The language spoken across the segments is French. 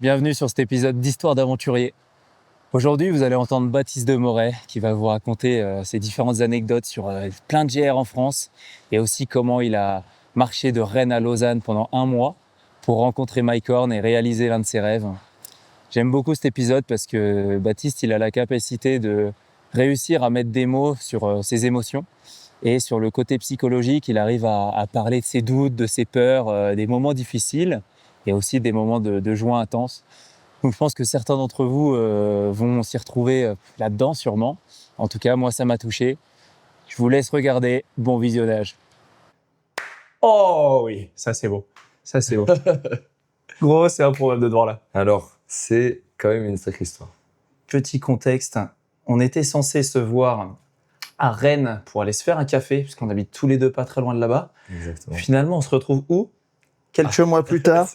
Bienvenue sur cet épisode d'Histoire d'aventurier. Aujourd'hui, vous allez entendre Baptiste Demoret qui va vous raconter ses différentes anecdotes sur plein de GR en France et aussi comment il a marché de Rennes à Lausanne pendant 1 mois pour rencontrer Mike Horn et réaliser l'un de ses rêves. J'aime beaucoup cet épisode parce que Baptiste, il a la capacité de réussir à mettre des mots sur ses émotions et sur le côté psychologique, il arrive à parler de ses doutes, de ses peurs, des moments difficiles et aussi des moments de joie intense. Donc je pense que certains d'entre vous vont s'y retrouver là-dedans sûrement. En tout cas, moi, ça m'a touché. Je vous laisse regarder. Bon visionnage. Oh oui, ça c'est beau. Ça c'est beau. Gros, c'est improbable de te voir là. Alors, c'est quand même une sacrée histoire. Petit contexte, on était censé se voir à Rennes pour aller se faire un café, puisqu'on habite tous les deux pas très loin de là-bas. Exactement. Finalement, on se retrouve où? Quelques mois plus tard,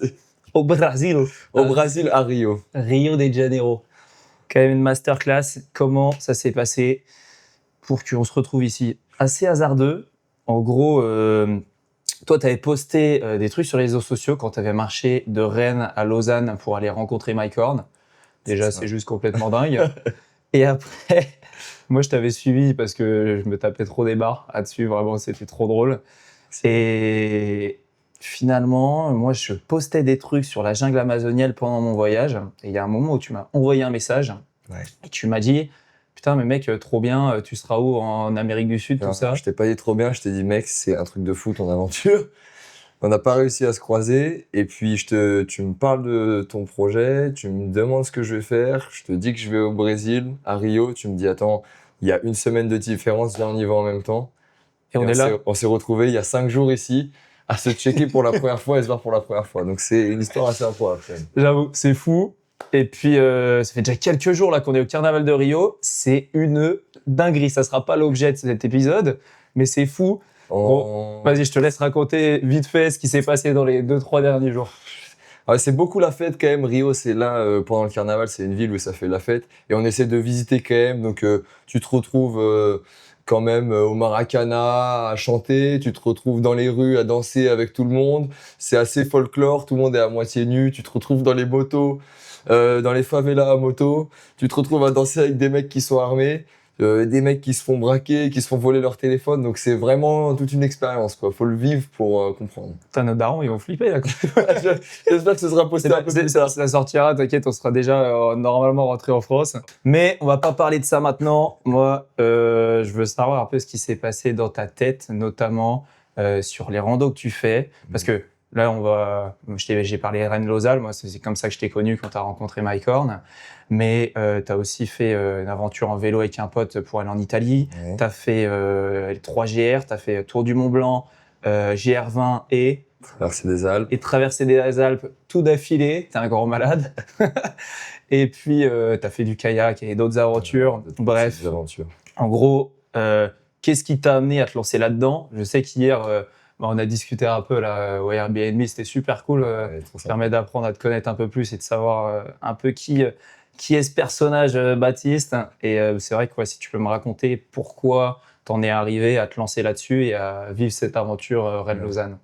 au Brésil. Au Brésil, à Rio. Rio de Janeiro. Quand même une masterclass. Comment ça s'est passé pour qu'on se retrouve ici? Assez hasardeux. En gros, toi, tu avais posté des trucs sur les réseaux sociaux quand tu avais marché de Rennes à Lausanne pour aller rencontrer Mike Horn. Déjà, c'est juste complètement dingue. Et après, moi, je t'avais suivi parce que je me tapais trop des barres là-dessus. Vraiment, c'était trop drôle. Et finalement, moi, je postais des trucs sur la jungle amazonienne pendant mon voyage. Et il y a un moment où tu m'as envoyé un message et tu m'as dit « Putain, mais mec, trop bien, tu seras où en Amérique du Sud, tout ça ?» Je t'ai pas dit trop bien, je t'ai dit, mec, c'est un truc de fou ton aventure. On n'a pas réussi à se croiser. Et puis, tu me parles de ton projet, tu me demandes ce que je vais faire. Je te dis que je vais au Brésil, à Rio. Tu me dis, attends, il y a 1 semaine de différence, viens, on y va en même temps. Et on est là. On s'est retrouvés il y a 5 jours ici à se checker pour la première fois et se voir pour la première fois. Donc, c'est une histoire assez improbable. J'avoue, c'est fou. Et puis, ça fait déjà quelques jours là qu'on est au Carnaval de Rio. C'est une dinguerie. Ça sera pas l'objet de cet épisode, mais c'est fou. Bon, vas-y, je te laisse raconter vite fait ce qui s'est passé dans les 2-3 derniers jours. Ouais, c'est beaucoup la fête quand même. Rio, c'est là, pendant le carnaval, c'est une ville où ça fait la fête. Et on essaie de visiter quand même. Donc, tu te retrouves quand même au Maracana à chanter. Tu te retrouves dans les rues à danser avec tout le monde. C'est assez folklore. Tout le monde est à moitié nu. Tu te retrouves dans les motos, dans les favelas à moto. Tu te retrouves à danser avec des mecs qui sont armés. Des mecs qui se font braquer, qui se font voler leur téléphone. Donc, c'est vraiment toute une expérience, quoi. Faut le vivre pour comprendre. Putain, nos darons, ils vont flipper là. J'espère que ce sera posté un peu plus tard. Ça sortira, t'inquiète, on sera déjà normalement rentré en France. Mais on va pas parler de ça maintenant. Moi, je veux savoir un peu ce qui s'est passé dans ta tête, notamment sur les randos que tu fais. Parce que là, j'ai parlé Rennes-Lausanne. Moi, c'est comme ça que je t'ai connu quand tu as rencontré Mike Horn. Mais tu as aussi fait une aventure en vélo avec un pote pour aller en Italie. Ouais. Tu as fait les 3 GR, tu as fait Tour du Mont-Blanc, GR20 et Traverser des Alpes. et traverser des Alpes tout d'affilée, t'es un grand malade. Et puis, t'as fait du kayak et d'autres aventures. Bref, Des aventures. en gros, qu'est-ce qui t'a amené à te lancer là-dedans? Je sais qu'hier, on a discuté un peu là, au Airbnb, c'était super cool. Ouais, trop Ça sympa. permet d'apprendre à te connaître un peu plus et de savoir un peu qui est ce personnage, Baptiste. Et c'est vrai que si tu peux me raconter pourquoi t'en es arrivé à te lancer là-dessus et à vivre cette aventure Rennes-Lausanne.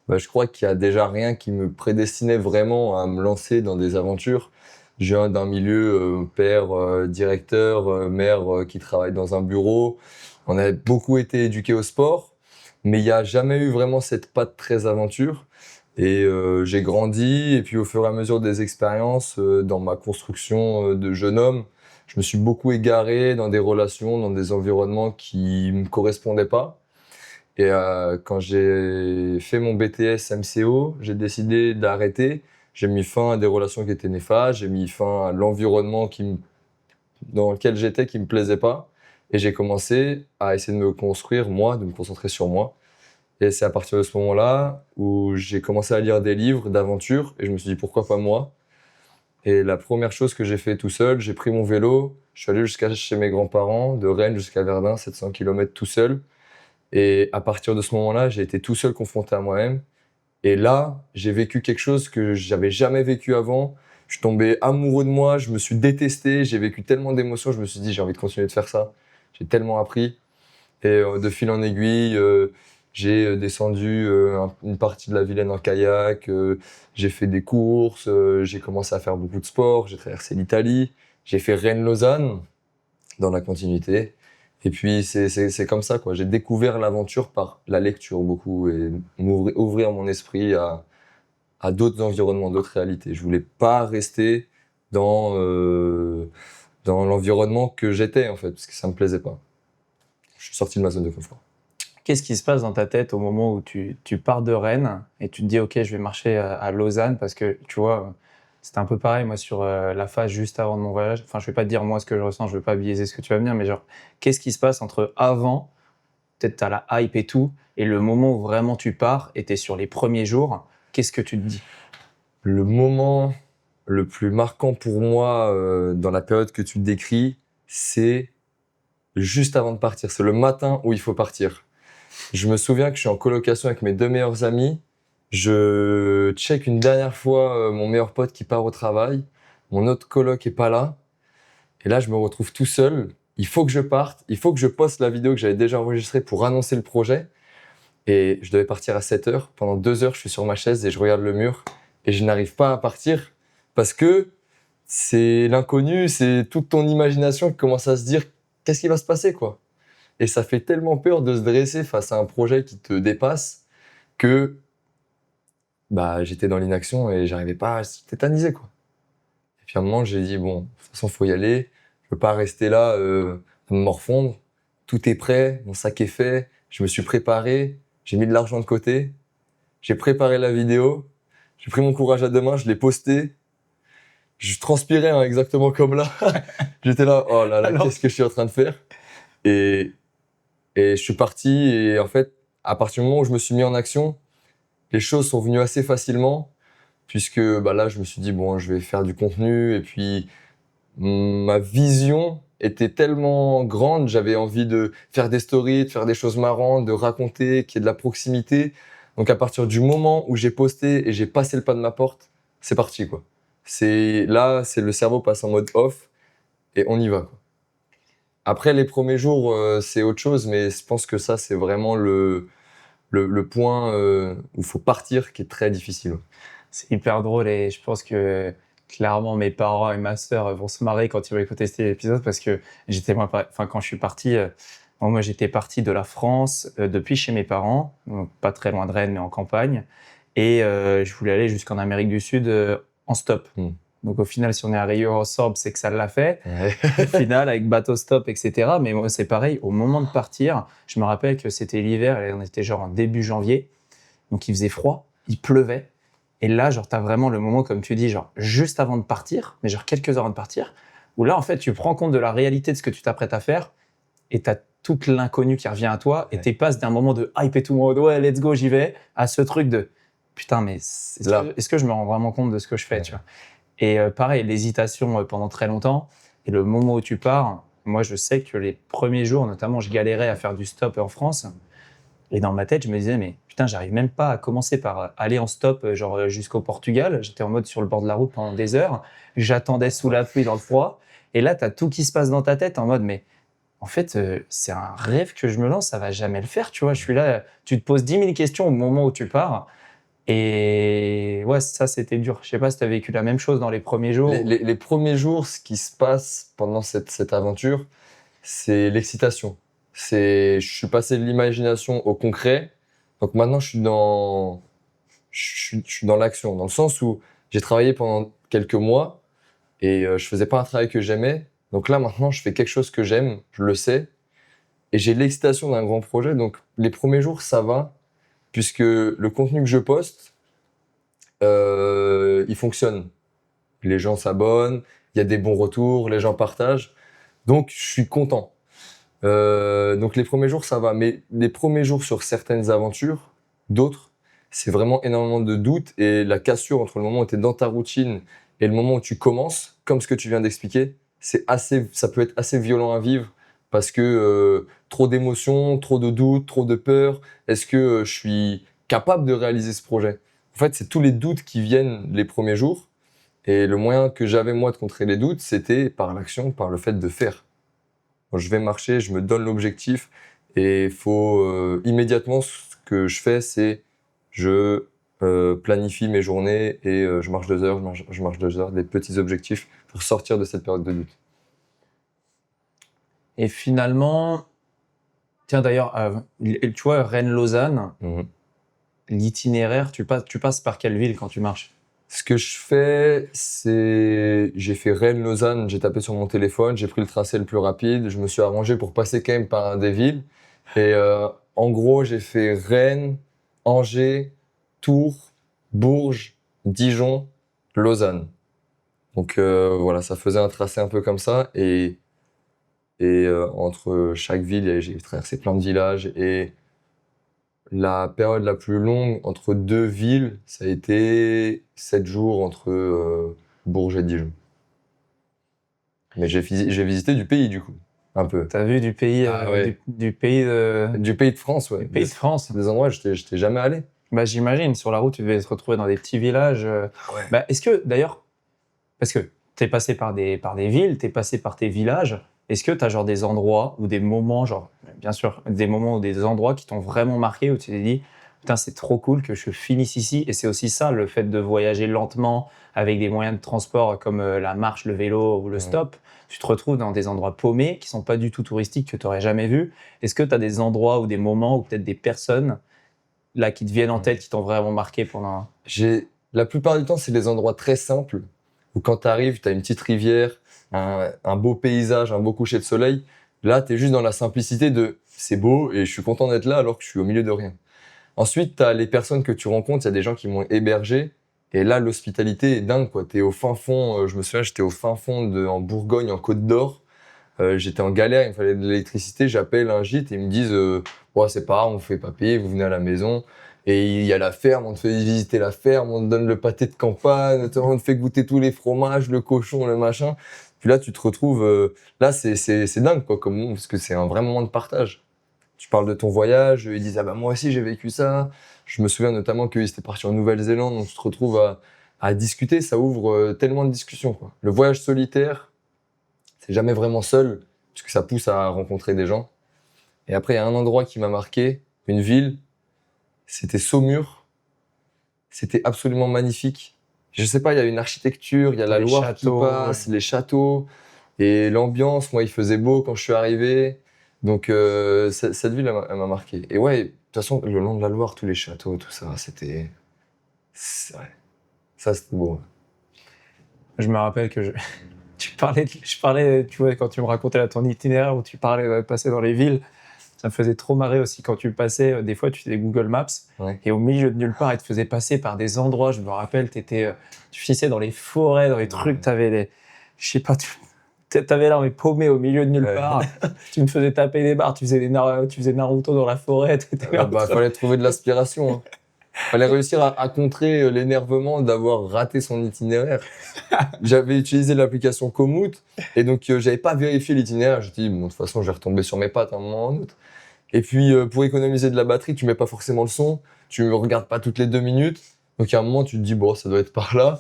Bah, je crois qu'il y a déjà rien qui me prédestinait vraiment à me lancer dans des aventures. Je viens d'un milieu père, directeur, mère qui travaille dans un bureau. On a beaucoup été éduqués au sport, mais il n'y a jamais eu vraiment cette patte très aventure. Et j'ai grandi, et puis au fur et à mesure des expériences, dans ma construction de jeune homme, je me suis beaucoup égaré dans des relations, dans des environnements qui me correspondaient pas. Et quand j'ai fait mon BTS MCO, j'ai décidé d'arrêter. J'ai mis fin à des relations qui étaient néfastes, j'ai mis fin à l'environnement dans lequel j'étais qui me plaisait pas. Et j'ai commencé à essayer de me construire moi, de me concentrer sur moi. Et c'est à partir de ce moment-là où j'ai commencé à lire des livres d'aventures et je me suis dit pourquoi pas moi. Et la première chose que j'ai fait tout seul, j'ai pris mon vélo, je suis allé jusqu'à chez mes grands-parents, de Rennes jusqu'à Verdun, 700 km tout seul. Et à partir de ce moment-là, j'ai été tout seul confronté à moi-même. Et là, j'ai vécu quelque chose que j'avais jamais vécu avant. Je suis tombé amoureux de moi, je me suis détesté, j'ai vécu tellement d'émotions, je me suis dit j'ai envie de continuer de faire ça. J'ai tellement appris. Et de fil en aiguille, J'ai descendu une partie de la Vilaine en kayak, j'ai fait des courses, j'ai commencé à faire beaucoup de sport, j'ai traversé l'Italie, j'ai fait Rennes-Lausanne dans la continuité. Et puis c'est comme ça, quoi. J'ai découvert l'aventure par la lecture beaucoup et ouvrir mon esprit à d'autres environnements, d'autres réalités. Je voulais pas rester dans dans l'environnement que j'étais en fait, parce que ça me plaisait pas. Je suis sorti de ma zone de confort. Qu'est-ce qui se passe dans ta tête au moment où tu pars de Rennes et tu te dis, OK, je vais marcher à Lausanne parce que, tu vois, c'était un peu pareil, moi, sur la phase juste avant de mon voyage. Enfin, je vais pas te dire, moi, ce que je ressens, je veux pas biaiser ce que tu vas me dire, mais genre, qu'est-ce qui se passe entre avant, peut-être t'as la hype et tout, et le moment où vraiment tu pars et t'es sur les premiers jours, qu'est-ce que tu te dis? Le moment le plus marquant pour moi dans la période que tu décris, c'est juste avant de partir. C'est le matin où il faut partir. Je me souviens que je suis en colocation avec mes deux meilleurs amis. Je check une dernière fois mon meilleur pote qui part au travail. Mon autre coloc est pas là. Et là, je me retrouve tout seul. Il faut que je parte. Il faut que je poste la vidéo que j'avais déjà enregistrée pour annoncer le projet. Et je devais partir à 7 heures. Pendant 2 heures, je suis sur ma chaise et je regarde le mur. Et je n'arrive pas à partir parce que c'est l'inconnu, c'est toute ton imagination qui commence à se dire qu'est-ce qui va se passer, quoi. Et ça fait tellement peur de se dresser face à un projet qui te dépasse que bah, j'étais dans l'inaction et j'arrivais pas à se tétaniser, quoi. Et puis à un moment, j'ai dit, bon, de toute façon, faut y aller. Je peux pas rester là à me morfondre. Tout est prêt, mon sac est fait. Je me suis préparé, j'ai mis de l'argent de côté. J'ai préparé la vidéo. J'ai pris mon courage à deux mains, je l'ai posté. Je transpirais hein, exactement comme là. J'étais là, oh là là, Alors qu'est-ce que je suis en train de faire? Et, et je suis parti et en fait, à partir du moment où je me suis mis en action, les choses sont venues assez facilement puisque bah là, je me suis dit, bon, je vais faire du contenu et puis ma vision était tellement grande, j'avais envie de faire des stories, de faire des choses marrantes, de raconter, qu'il y ait de la proximité. Donc à partir du moment où j'ai posté et j'ai passé le pas de ma porte, c'est parti quoi. C'est là, c'est le cerveau passe en mode off et on y va quoi. Après les premiers jours, c'est autre chose, mais je pense que ça c'est vraiment le point où faut partir qui est très difficile. c'est hyper drôle et je pense que clairement mes parents et ma sœur vont se marrer quand ils vont écouter cet épisode parce que j'étais enfin quand je suis parti, moi j'étais parti de la France depuis chez mes parents, donc pas très loin de Rennes mais en campagne, et je voulais aller jusqu'en Amérique du Sud en stop. Donc au final, si on est arrivé ensemble, c'est que ça l'a fait. Ouais. Au final, avec bateau stop, etc. Mais moi, c'est pareil. Au moment de partir, je me rappelle que c'était l'hiver et on était genre en début janvier. Donc il faisait froid, il pleuvait. Et là, genre, t'as vraiment le moment, comme tu dis, genre, juste avant de partir, mais genre quelques heures avant de partir, où là, en fait, tu prends compte de la réalité de ce que tu t'apprêtes à faire et t'as toute l'inconnu qui revient à toi et t'es passes d'un moment de hype et tout, mode ouais, let's go, j'y vais, à ce truc de putain, mais est-ce que je me rends vraiment compte de ce que je fais, tu vois? Et pareil, l'hésitation pendant très longtemps. Et le moment où tu pars, moi, je sais que les premiers jours, notamment, je galérais à faire du stop en France. Et dans ma tête, je me disais, mais putain, j'arrive même pas à commencer par aller en stop, genre jusqu'au Portugal. J'étais en mode sur le bord de la route pendant des heures. J'attendais sous la pluie, dans le froid. Et là, tu as tout qui se passe dans ta tête en mode, mais en fait, c'est un rêve que je me lance, ça va jamais le faire, tu vois. Je suis là, tu te poses 10 000 questions au moment où tu pars. Et ouais, ça, c'était dur. Je sais pas si tu as vécu la même chose dans les premiers jours. Les premiers jours, ce qui se passe pendant cette aventure, c'est l'excitation. Je suis passé de l'imagination au concret. Donc maintenant, je suis dans l'action, dans le sens où j'ai travaillé pendant quelques mois et je faisais pas un travail que j'aimais. Donc là, maintenant, je fais quelque chose que j'aime, je le sais, et j'ai l'excitation d'un grand projet. Donc les premiers jours, ça va, puisque le contenu que je poste, il fonctionne. Les gens s'abonnent, il y a des bons retours, les gens partagent. Donc, je suis content. Donc, les premiers jours, ça va. Mais les premiers jours sur certaines aventures, d'autres, c'est vraiment énormément de doutes et la cassure entre le moment où tu es dans ta routine et le moment où tu commences, comme ce que tu viens d'expliquer, ça peut être assez violent à vivre parce que trop d'émotions, trop de doutes, trop de peur. Est-ce que je suis capable de réaliser ce projet? En fait, c'est tous les doutes qui viennent les premiers jours. Et le moyen que j'avais moi de contrer les doutes, c'était par l'action, par le fait de faire. Quand je vais marcher, je me donne l'objectif et il faut immédiatement que je fais, c'est je planifie mes journées et je marche 2 heures, je marche 2 heures, des petits objectifs pour sortir de cette période de doute. Et finalement, tiens d'ailleurs, tu vois, Rennes-Lausanne, Mhm. l'itinéraire, tu passes par quelle ville quand tu marches? Ce que je fais, c'est j'ai fait Rennes-Lausanne, j'ai tapé sur mon téléphone, j'ai pris le tracé le plus rapide, je me suis arrangé pour passer quand même par des villes. Et en gros, j'ai fait Rennes, Angers, Tours, Bourges, Dijon, Lausanne. Donc voilà, ça faisait un tracé un peu comme ça. Et entre chaque ville, j'ai traversé plein de villages. Et la période la plus longue entre 2 villes, ça a été 7 jours entre Bourges et Dijon. Mais j'ai visité du pays, du coup, un peu. T'as vu du pays, Ah ouais. du pays de, Du pays de France, ouais. du pays de France. Des endroits où j'étais jamais allé. Bah, j'imagine, sur la route, tu devais te retrouver dans des petits villages. Ouais. Bah, est-ce que, d'ailleurs, parce que t'es passé par des villes, t'es passé par tes villages, est-ce que t'as genre des endroits ou des moments, genre, bien sûr, des moments ou des endroits qui t'ont vraiment marqué, où tu t'es dit, putain, c'est trop cool que je finisse ici. Et c'est aussi ça, le fait de voyager lentement avec des moyens de transport comme la marche, le vélo ou le stop. Tu te retrouves dans des endroits paumés qui sont pas du tout touristiques, que tu n'aurais jamais vus. Est-ce que tu as des endroits ou des moments ou peut-être des personnes là qui te viennent en tête, qui t'ont vraiment marqué pendant... La plupart du temps, c'est des endroits très simples où quand tu arrives, tu as une petite rivière, un beau paysage, un beau coucher de soleil. Là, tu es juste dans la simplicité de c'est beau et je suis content d'être là alors que je suis au milieu de rien. Ensuite, tu as les personnes que tu rencontres, il y a des gens qui m'ont hébergé. Et là, l'hospitalité est dingue, quoi. T'es au fin fond, je me souviens, j'étais au fin fond en Bourgogne, en Côte d'Or. J'étais en galère, il me fallait de l'électricité. J'appelle un gîte et ils me disent ouais, c'est pas grave, on vous fait pas payer, vous venez à la maison. Et il y a la ferme, on te fait visiter la ferme, on te donne le pâté de campagne, on te fait goûter tous les fromages, le cochon, le machin. Puis là, tu te retrouves. Là, c'est dingue, quoi, comme moment, parce que c'est un vrai moment de partage. Tu parles de ton voyage, ils disent ah bah moi aussi j'ai vécu ça. Je me souviens notamment qu'ils étaient partis en Nouvelle-Zélande, donc tu te retrouves à discuter, ça ouvre tellement de discussions, quoi. Le voyage solitaire, c'est jamais vraiment seul, puisque ça pousse à rencontrer des gens. Et après, il y a un endroit qui m'a marqué, une ville, c'était Saumur. C'était absolument magnifique. Je sais pas, il y a une architecture, il y a la Les Loire châteaux, qui passe, les châteaux, et l'ambiance. Moi, il faisait beau quand je suis arrivé. Donc, cette ville, elle m'a marqué. Et ouais, de toute façon, le long de la Loire, tous les châteaux, tout ça, ouais. Ça, c'était beau. Je me rappelle que je parlais, tu vois, quand tu me racontais là, ton itinéraire où tu parlais de passer dans les villes, ça me faisait trop marrer aussi quand tu passais, des fois tu faisais Google Maps, Ouais. et au milieu de nulle part, il te faisait passer par des endroits, je me rappelle, tu finissais dans les forêts, dans les trucs, je sais pas, t'avais l'air mais paumé au milieu de nulle Ouais. part, tu me faisais taper des barres, tu faisais Naruto dans la forêt, t'étais là en train- Fallait trouver de l'aspiration. Hein. Fallait réussir à contrer l'énervement d'avoir raté son itinéraire. J'avais utilisé l'application Komoot et donc j'avais pas vérifié l'itinéraire. Je dit bon, de toute façon, je vais retomber sur mes pattes à un moment ou un autre. Et puis pour économiser de la batterie, tu mets pas forcément le son, tu regardes pas toutes les 2 minutes. Donc à un moment, tu te dis bon, ça doit être par là.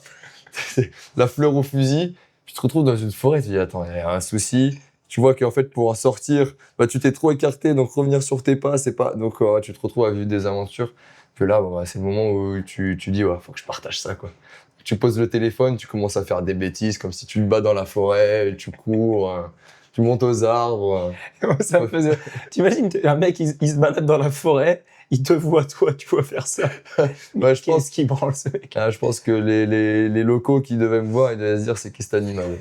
La fleur au fusil. Tu te retrouves dans une forêt, tu te dis attends, il y a un souci. Tu vois qu'en fait pour en sortir, bah tu t'es trop écarté, donc revenir sur tes pas, c'est pas. Donc tu te retrouves à vivre des aventures. Que là, bon, bah, c'est le moment où tu dis ouais, faut que je partage ça, quoi. Tu poses le téléphone, tu commences à faire des bêtises, comme si tu te bats dans la forêt, tu cours, tu montes aux arbres. Ça me faisait... T'imagines, un mec, il se balade dans la forêt, il te voit, toi, tu vois faire ça. Ouais, je pense, Qu'est-ce qu'il branle, ce mec? je pense que les locaux qui devaient me voir, ils devaient se dire c'est qui cet animal.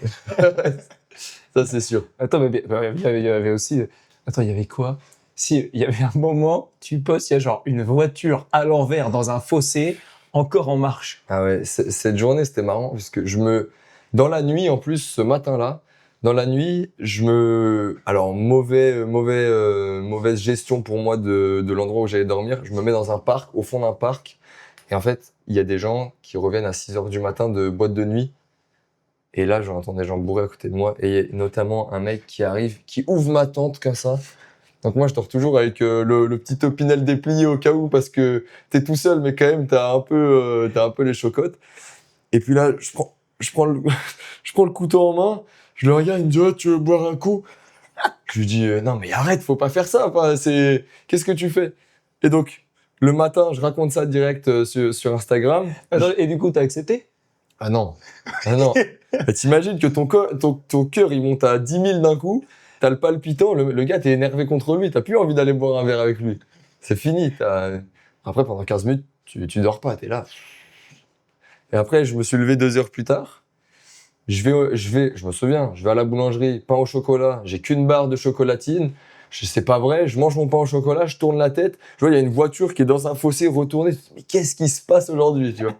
Ça, c'est sûr. Attends, mais il y avait aussi... Attends, il y avait quoi? Si, il y avait un moment, tu postes, il y a genre une voiture à l'envers dans un fossé, encore en marche. Ah ouais, cette journée, c'était marrant, puisque dans la nuit, en plus, ce matin-là, dans la nuit, alors, mauvaise gestion pour moi de l'endroit où j'allais dormir. Je me mets dans un parc, au fond d'un parc. Et en fait, il y a des gens qui reviennent à 6 heures du matin de boîte de nuit. Et là, j'entends des gens bourrés à côté de moi. Et notamment un mec qui arrive, qui ouvre ma tente comme ça. Donc moi, je dors toujours avec le petit Opinel déplié au cas où, parce que t'es tout seul, mais quand même, t'as un peu les chocottes. Et puis là, je prends le couteau en main, je le regarde, il me dit oh, tu veux boire un coup? Je lui dis non mais arrête, faut pas faire ça. Enfin, qu'est-ce que tu fais? Et donc Le matin, je raconte ça direct sur Instagram. Attends, et du coup, t'as accepté? Ah non. Ah non. Bah, t'imagines que ton cœur, il monte à 10 000 d'un coup. T'as le palpitant. Le gars, t'es énervé contre lui. T'as plus envie d'aller boire un verre avec lui. C'est fini. Après, pendant 15 minutes, tu dors pas. T'es là. Et après, je me suis levé 2 heures plus tard. Je me souviens, je vais à la boulangerie, pain au chocolat. J'ai qu'une barre de chocolatine. C'est pas vrai. Je mange mon pain au chocolat. Je tourne la tête. Je vois, il y a une voiture qui est dans un fossé retournée. Mais qu'est-ce qui se passe aujourd'hui, tu vois?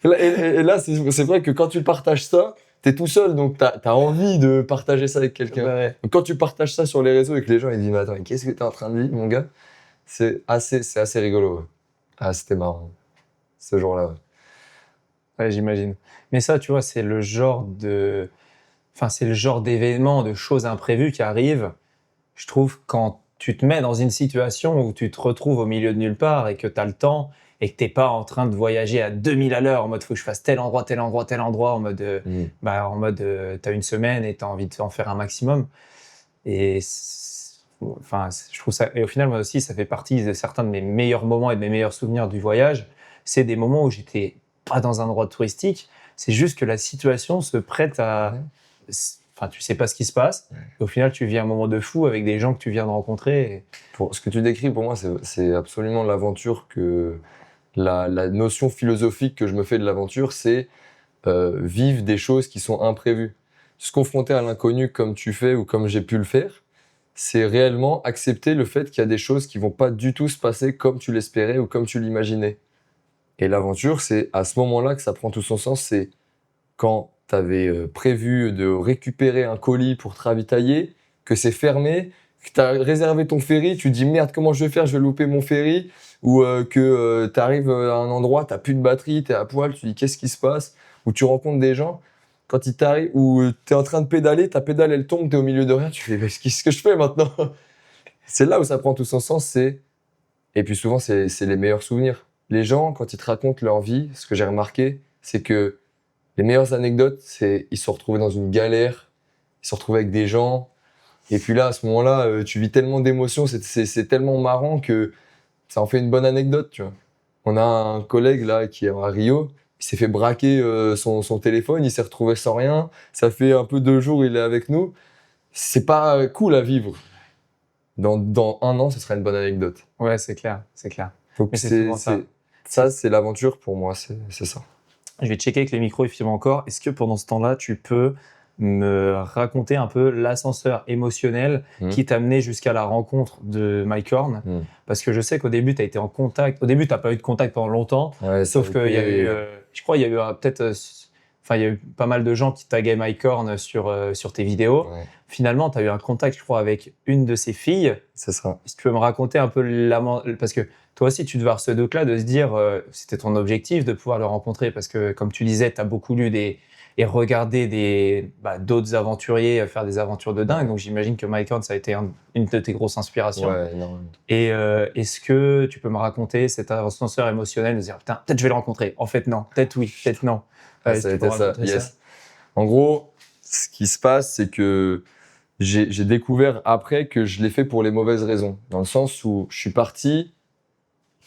Et là, c'est vrai que quand tu partages ça, t'es tout seul, donc t'as envie de partager ça avec quelqu'un. Bah ouais. Donc quand tu partages ça sur les réseaux et que les gens ils disent mais attends, mais qu'est-ce que t'es en train de vivre, mon gars? C'est assez rigolo. Ouais. Ah, c'était marrant ce jour-là. Ouais. Ouais, j'imagine. Mais ça, tu vois, c'est le genre d'événements, de choses imprévues qui arrivent. Je trouve quand tu te mets dans une situation où tu te retrouves au milieu de nulle part et que tu as le temps et que t'es pas en train de voyager à 2000 à l'heure en mode faut que je fasse tel endroit, tel endroit, tel endroit, t'as une semaine et t'as envie de en faire un maximum. Et je trouve ça, et au final, moi aussi, ça fait partie de certains de mes meilleurs moments et de mes meilleurs souvenirs du voyage. C'est des moments où j'étais pas dans un endroit touristique, c'est juste que la situation se prête à. Enfin, tu sais pas ce qui se passe. Et au final, tu vis un moment de fou avec des gens que tu viens de rencontrer. Et... Pour ce que tu décris, pour moi, c'est absolument l'aventure que la notion philosophique que je me fais de l'aventure, c'est vivre des choses qui sont imprévues. Se confronter à l'inconnu comme tu fais ou comme j'ai pu le faire, c'est réellement accepter le fait qu'il y a des choses qui vont pas du tout se passer comme tu l'espérais ou comme tu l'imaginais. Et l'aventure, c'est à ce moment-là que ça prend tout son sens. C'est quand tu avais prévu de récupérer un colis pour te ravitailler, que c'est fermé, que tu as réservé ton ferry, tu te dis merde, comment je vais faire, je vais louper mon ferry, ou que tu arrives à un endroit, tu n'as plus de batterie, tu es à poil, tu dis qu'est-ce qui se passe, ou tu rencontres des gens, quand ils t'arrivent, ou tu es en train de pédaler, ta pédale elle tombe, tu es au milieu de rien, tu fais mais qu'est-ce que je fais maintenant? C'est là où ça prend tout son sens, et puis souvent c'est les meilleurs souvenirs. Les gens, quand ils te racontent leur vie, ce que j'ai remarqué, c'est que les meilleures anecdotes, c'est ils se sont retrouvés dans une galère, ils se sont retrouvés avec des gens, et puis là, à ce moment-là, tu vis tellement d'émotions, c'est tellement marrant que ça en fait une bonne anecdote, tu vois. On a un collègue là qui est à Rio, il s'est fait braquer son téléphone, il s'est retrouvé sans rien, ça fait un peu 2 jours, il est avec nous. C'est pas cool à vivre. Dans 1 an, ce serait une bonne anecdote. Ouais, c'est clair, c'est clair. Donc Mais c'est souvent ça. ça, c'est l'aventure pour moi, c'est ça. Je vais checker que les micros ils filment encore. Est-ce que pendant ce temps-là, tu peux me raconter un peu l'ascenseur émotionnel qui t'a amené jusqu'à la rencontre de Mike Horn? Parce que je sais qu'au début, tu as été en contact. Au début, tu n'as pas eu de contact pendant longtemps. Ouais, sauf qu'il y a eu, je crois, il y a eu il y a eu pas mal de gens qui taguaient Mike Horn sur tes vidéos. Ouais, Finalement, tu as eu un contact, je crois, avec une de ses filles. c'est ça. Est-ce que tu peux me raconter un peu parce que toi aussi, tu devais avoir ce doute-là de se dire, c'était ton objectif de pouvoir le rencontrer parce que, comme tu disais, tu as beaucoup lu et regardé d'autres aventuriers faire des aventures de dingue. Donc, j'imagine que Mike Horn, ça a été une de tes grosses inspirations. Ouais, énormément. Et est-ce que tu peux me raconter cet ascenseur émotionnel de se dire, putain, peut-être je vais le rencontrer. En fait, non. Peut-être oui, peut-être non. Ah, Est-ce ça a que tu peux été ça, raconter yes. En gros, ce qui se passe, c'est que j'ai découvert après que je l'ai fait pour les mauvaises raisons. Dans le sens où je suis parti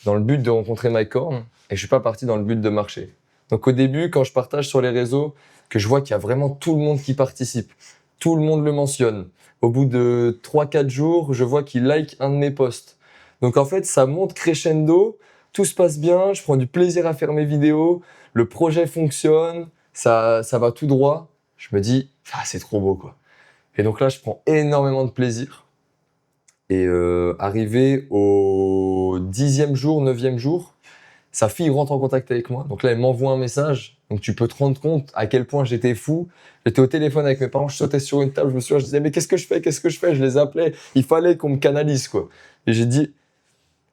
dans le but de rencontrer Mike Horn et je suis pas parti dans le but de marcher. Donc au début, quand je partage sur les réseaux, que je vois qu'il y a vraiment tout le monde qui participe, tout le monde le mentionne. Au bout de 3-4 jours, je vois qu'il like un de mes posts. Donc en fait, ça monte crescendo, tout se passe bien, je prends du plaisir à faire mes vidéos, le projet fonctionne, ça va tout droit. Je me dis, ah, c'est trop beau quoi. Et donc là, je prends énormément de plaisir. Et arrivé au 10e jour, 9e jour, sa fille rentre en contact avec moi. Donc là, elle m'envoie un message. Donc tu peux te rendre compte à quel point j'étais fou. J'étais au téléphone avec mes parents, je sautais sur une table, je disais, mais qu'est-ce que je fais? Qu'est-ce que je fais? Je les appelais. Il fallait qu'on me canalise, quoi. Et j'ai dit,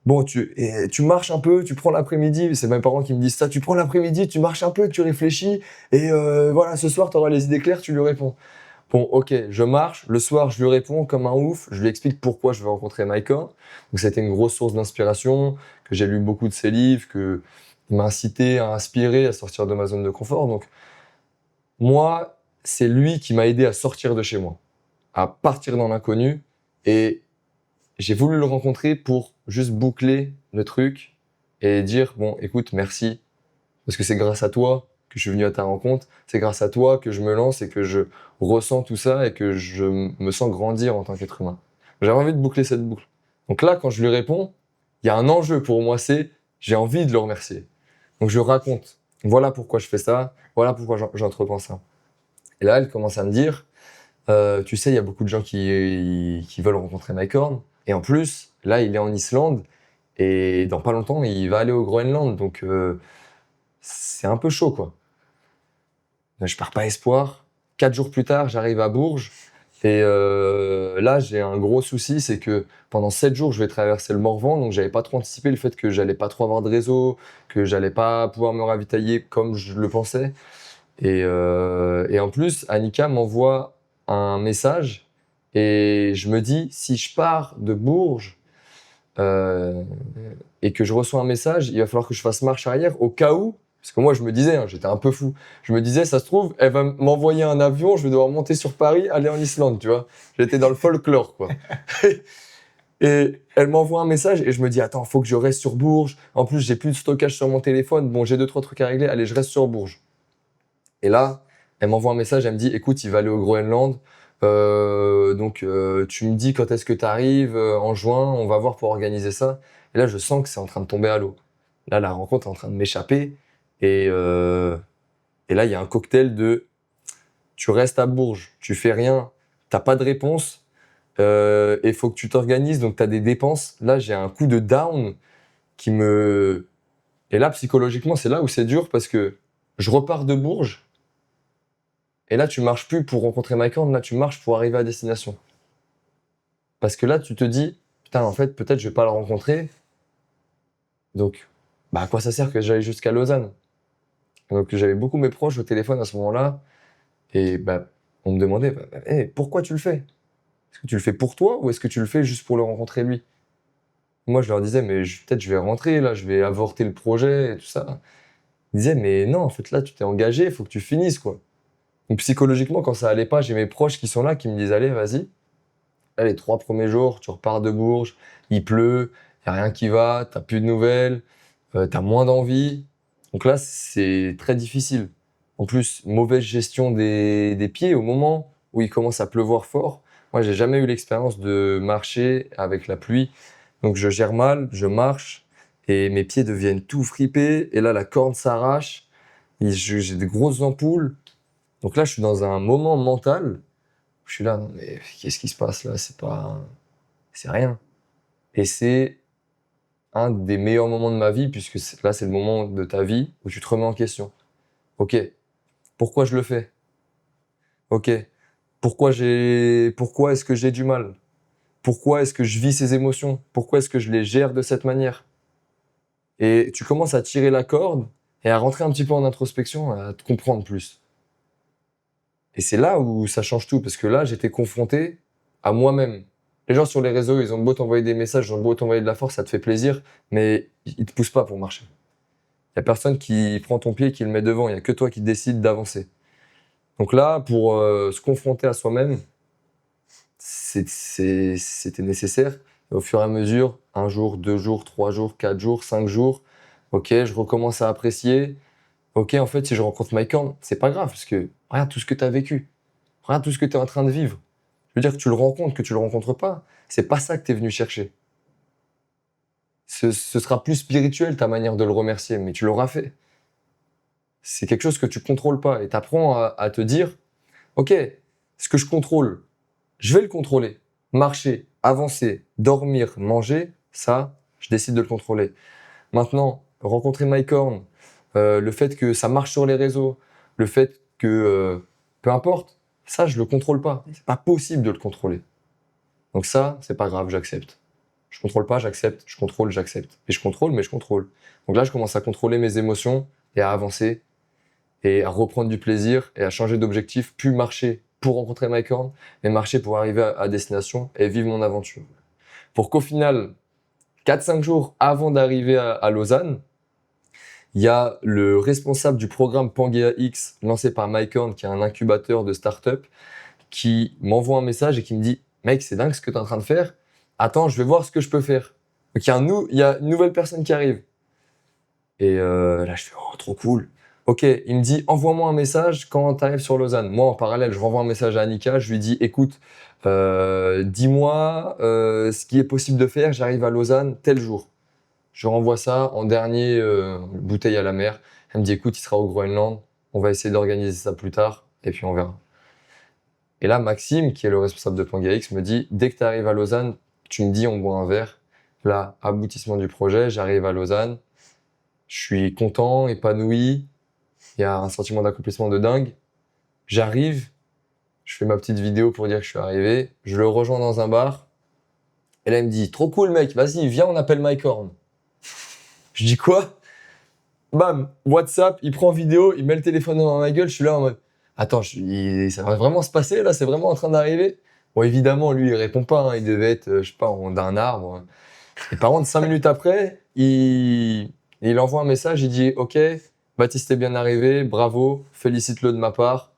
bon, tu marches un peu, tu prends l'après-midi. C'est mes parents qui me disent ça. Tu prends l'après-midi, tu marches un peu, tu réfléchis. Et voilà, ce soir, tu auras les idées claires, tu lui réponds. Bon, ok, je marche. Le soir, je lui réponds comme un ouf. Je lui explique pourquoi je veux rencontrer Mike Horn. Donc, c'était une grosse source d'inspiration, que j'ai lu beaucoup de ses livres, que il m'a incité, à inspirer, à sortir de ma zone de confort. Donc, moi, c'est lui qui m'a aidé à sortir de chez moi, à partir dans l'inconnu. Et j'ai voulu le rencontrer pour juste boucler le truc et dire, bon, écoute, merci, parce que c'est grâce à toi que je suis venu à ta rencontre, c'est grâce à toi que je me lance et que je ressens tout ça et que je me sens grandir en tant qu'être humain. J'avais envie de boucler cette boucle. Donc là, quand je lui réponds, il y a un enjeu pour moi, c'est j'ai envie de le remercier. Donc je raconte, voilà pourquoi je fais ça, voilà pourquoi j'entreprends ça. Et là, elle commence à me dire, tu sais, il y a beaucoup de gens qui veulent rencontrer Mike Horn. Et en plus, là, il est en Islande et dans pas longtemps, il va aller au Groenland. Donc, c'est un peu chaud, quoi. Je pars pas espoir. 4 jours plus tard, j'arrive à Bourges. Et là, j'ai un gros souci, c'est que pendant 7 jours, je vais traverser le Morvan. Donc, j'avais pas trop anticipé le fait que j'allais pas trop avoir de réseau, que j'allais pas pouvoir me ravitailler comme je le pensais. Et en plus, Annika m'envoie un message et je me dis, si je pars de Bourges et que je reçois un message, il va falloir que je fasse marche arrière au cas où, parce que moi je me disais, hein, j'étais un peu fou, je me disais, ça se trouve, elle va m'envoyer un avion, je vais devoir monter sur Paris, aller en Islande, tu vois. J'étais dans le folklore, quoi. Et elle m'envoie un message et je me dis, attends, faut que je reste sur Bourges. En plus, j'ai plus de stockage sur mon téléphone. Bon, j'ai 2-3 trucs à régler. Allez, je reste sur Bourges. Et là, elle m'envoie un message, elle me dit, écoute, il va aller au Groenland. Donc, tu me dis quand est-ce que tu arrives en juin, on va voir pour organiser ça. Et là, je sens que c'est en train de tomber à l'eau. Là, la rencontre est en train de m'échapper. Et là, il y a un cocktail de tu restes à Bourges, tu fais rien, t'as pas de réponse, et il faut que tu t'organises, donc tu as des dépenses. Là, j'ai un coup de down qui me. Et là, psychologiquement, c'est là où c'est dur parce que je repars de Bourges. Et là, tu marches plus pour rencontrer Mike Horn, là, tu marches pour arriver à destination. Parce que là, tu te dis, putain, en fait, peut-être je vais pas le rencontrer. Donc, bah, à quoi ça sert que j'aille jusqu'à Lausanne? Donc, j'avais beaucoup mes proches au téléphone à ce moment-là. Et bah, on me demandait, hey, pourquoi tu le fais? Est-ce que tu le fais pour toi ou est-ce que tu le fais juste pour le rencontrer lui? Moi, je leur disais, mais peut-être je vais rentrer, là, je vais avorter le projet et tout ça. Ils disaient, mais non, en fait, là, tu t'es engagé, il faut que tu finisses, quoi. Donc psychologiquement, quand ça allait pas, j'ai mes proches qui sont là, qui me disent allez, vas-y. Là, les 3 premiers jours, tu repars de Bourges, il pleut, y a rien qui va, t'as plus de nouvelles, t'as moins d'envie. Donc là, c'est très difficile. En plus, mauvaise gestion des pieds au moment où il commence à pleuvoir fort. Moi, j'ai jamais eu l'expérience de marcher avec la pluie. Donc je gère mal, je marche et mes pieds deviennent tout fripés. Et là, la corne s'arrache. J'ai des grosses ampoules. Donc là, je suis dans un moment mental où je suis là, non mais qu'est-ce qui se passe là? C'est rien. Et c'est un des meilleurs moments de ma vie puisque là, c'est le moment de ta vie où tu te remets en question. Ok, pourquoi je le fais? Ok, pourquoi est-ce que j'ai du mal? Pourquoi est-ce que je vis ces émotions? Pourquoi est-ce que je les gère de cette manière? Et tu commences à tirer la corde et à rentrer un petit peu en introspection, à te comprendre plus. Et c'est là où ça change tout, parce que là, j'étais confronté à moi-même. Les gens sur les réseaux, ils ont beau t'envoyer des messages, ils ont beau t'envoyer de la force, ça te fait plaisir, mais ils te poussent pas pour marcher. Il y a personne qui prend ton pied et qui le met devant, il y a que toi qui décides d'avancer. Donc là, pour se confronter à soi-même, c'était nécessaire. Et au fur et à mesure, 1 jour, 2 jours, 3 jours, 4 jours, 5 jours, ok, je recommence à apprécier. Ok, en fait, si je rencontre Mike Horn, c'est pas grave, parce que regarde tout ce que tu as vécu. Regarde tout ce que tu es en train de vivre. Je veux dire que tu le rencontres, que tu le rencontres pas, c'est pas ça que tu es venu chercher. Ce sera plus spirituel ta manière de le remercier, mais tu l'auras fait. C'est quelque chose que tu contrôles pas et tu apprends à te dire, ok, ce que je contrôle, je vais le contrôler. Marcher, avancer, dormir, manger, ça, je décide de le contrôler. Maintenant, rencontrer Mike Horn, le fait que ça marche sur les réseaux, le fait que, peu importe, ça, je le contrôle pas. C'est pas possible de le contrôler. Donc ça, c'est pas grave, j'accepte. Je contrôle pas, j'accepte, je contrôle, j'accepte. Et je contrôle, mais je contrôle. Donc là, je commence à contrôler mes émotions et à avancer et à reprendre du plaisir et à changer d'objectif, plus marcher pour rencontrer Mike Horn, mais marcher pour arriver à destination et vivre mon aventure. Pour qu'au final, 4-5 jours avant d'arriver à Lausanne, il y a le responsable du programme Pangea X lancé par Mike Horn, qui est un incubateur de start-up, qui m'envoie un message et qui me dit « Mec, c'est dingue ce que tu es en train de faire. attends, je vais voir ce que je peux faire. Donc il y a une nouvelle personne qui arrive. Et là, je fais, oh, trop cool. Ok, il me dit, envoie-moi un message quand tu arrives sur Lausanne. Moi, en parallèle, je renvoie un message à Annika. Je lui dis, écoute, dis-moi ce qui est possible de faire. J'arrive à Lausanne tel jour. Je renvoie ça en dernier bouteille à la mer. Elle me dit, écoute, il sera au Groenland. On va essayer d'organiser ça plus tard. Et puis, on verra. Et là, Maxime, qui est le responsable de Pangaea X, me dit, dès que tu arrives à Lausanne, tu me dis, on boit un verre. Là, aboutissement du projet, j'arrive à Lausanne. Je suis content, épanoui. Il y a un sentiment d'accomplissement de dingue. J'arrive, je fais ma petite vidéo pour dire que je suis arrivé. Je le rejoins dans un bar. Et là, il me dit, trop cool, mec, vas-y, viens, on appelle Mike Horn. Je dis quoi? Bam, WhatsApp, il prend vidéo, il met le téléphone dans ma gueule. Je suis là en mode, attends, ça va vraiment se passer là? C'est vraiment en train d'arriver? Bon, évidemment, lui, il répond pas. Hein. Il devait être, je sais pas, en haut d'un arbre. Et par contre, 5 minutes après, il envoie un message, il dit « Ok, Baptiste est bien arrivé, bravo, félicite-le de ma part,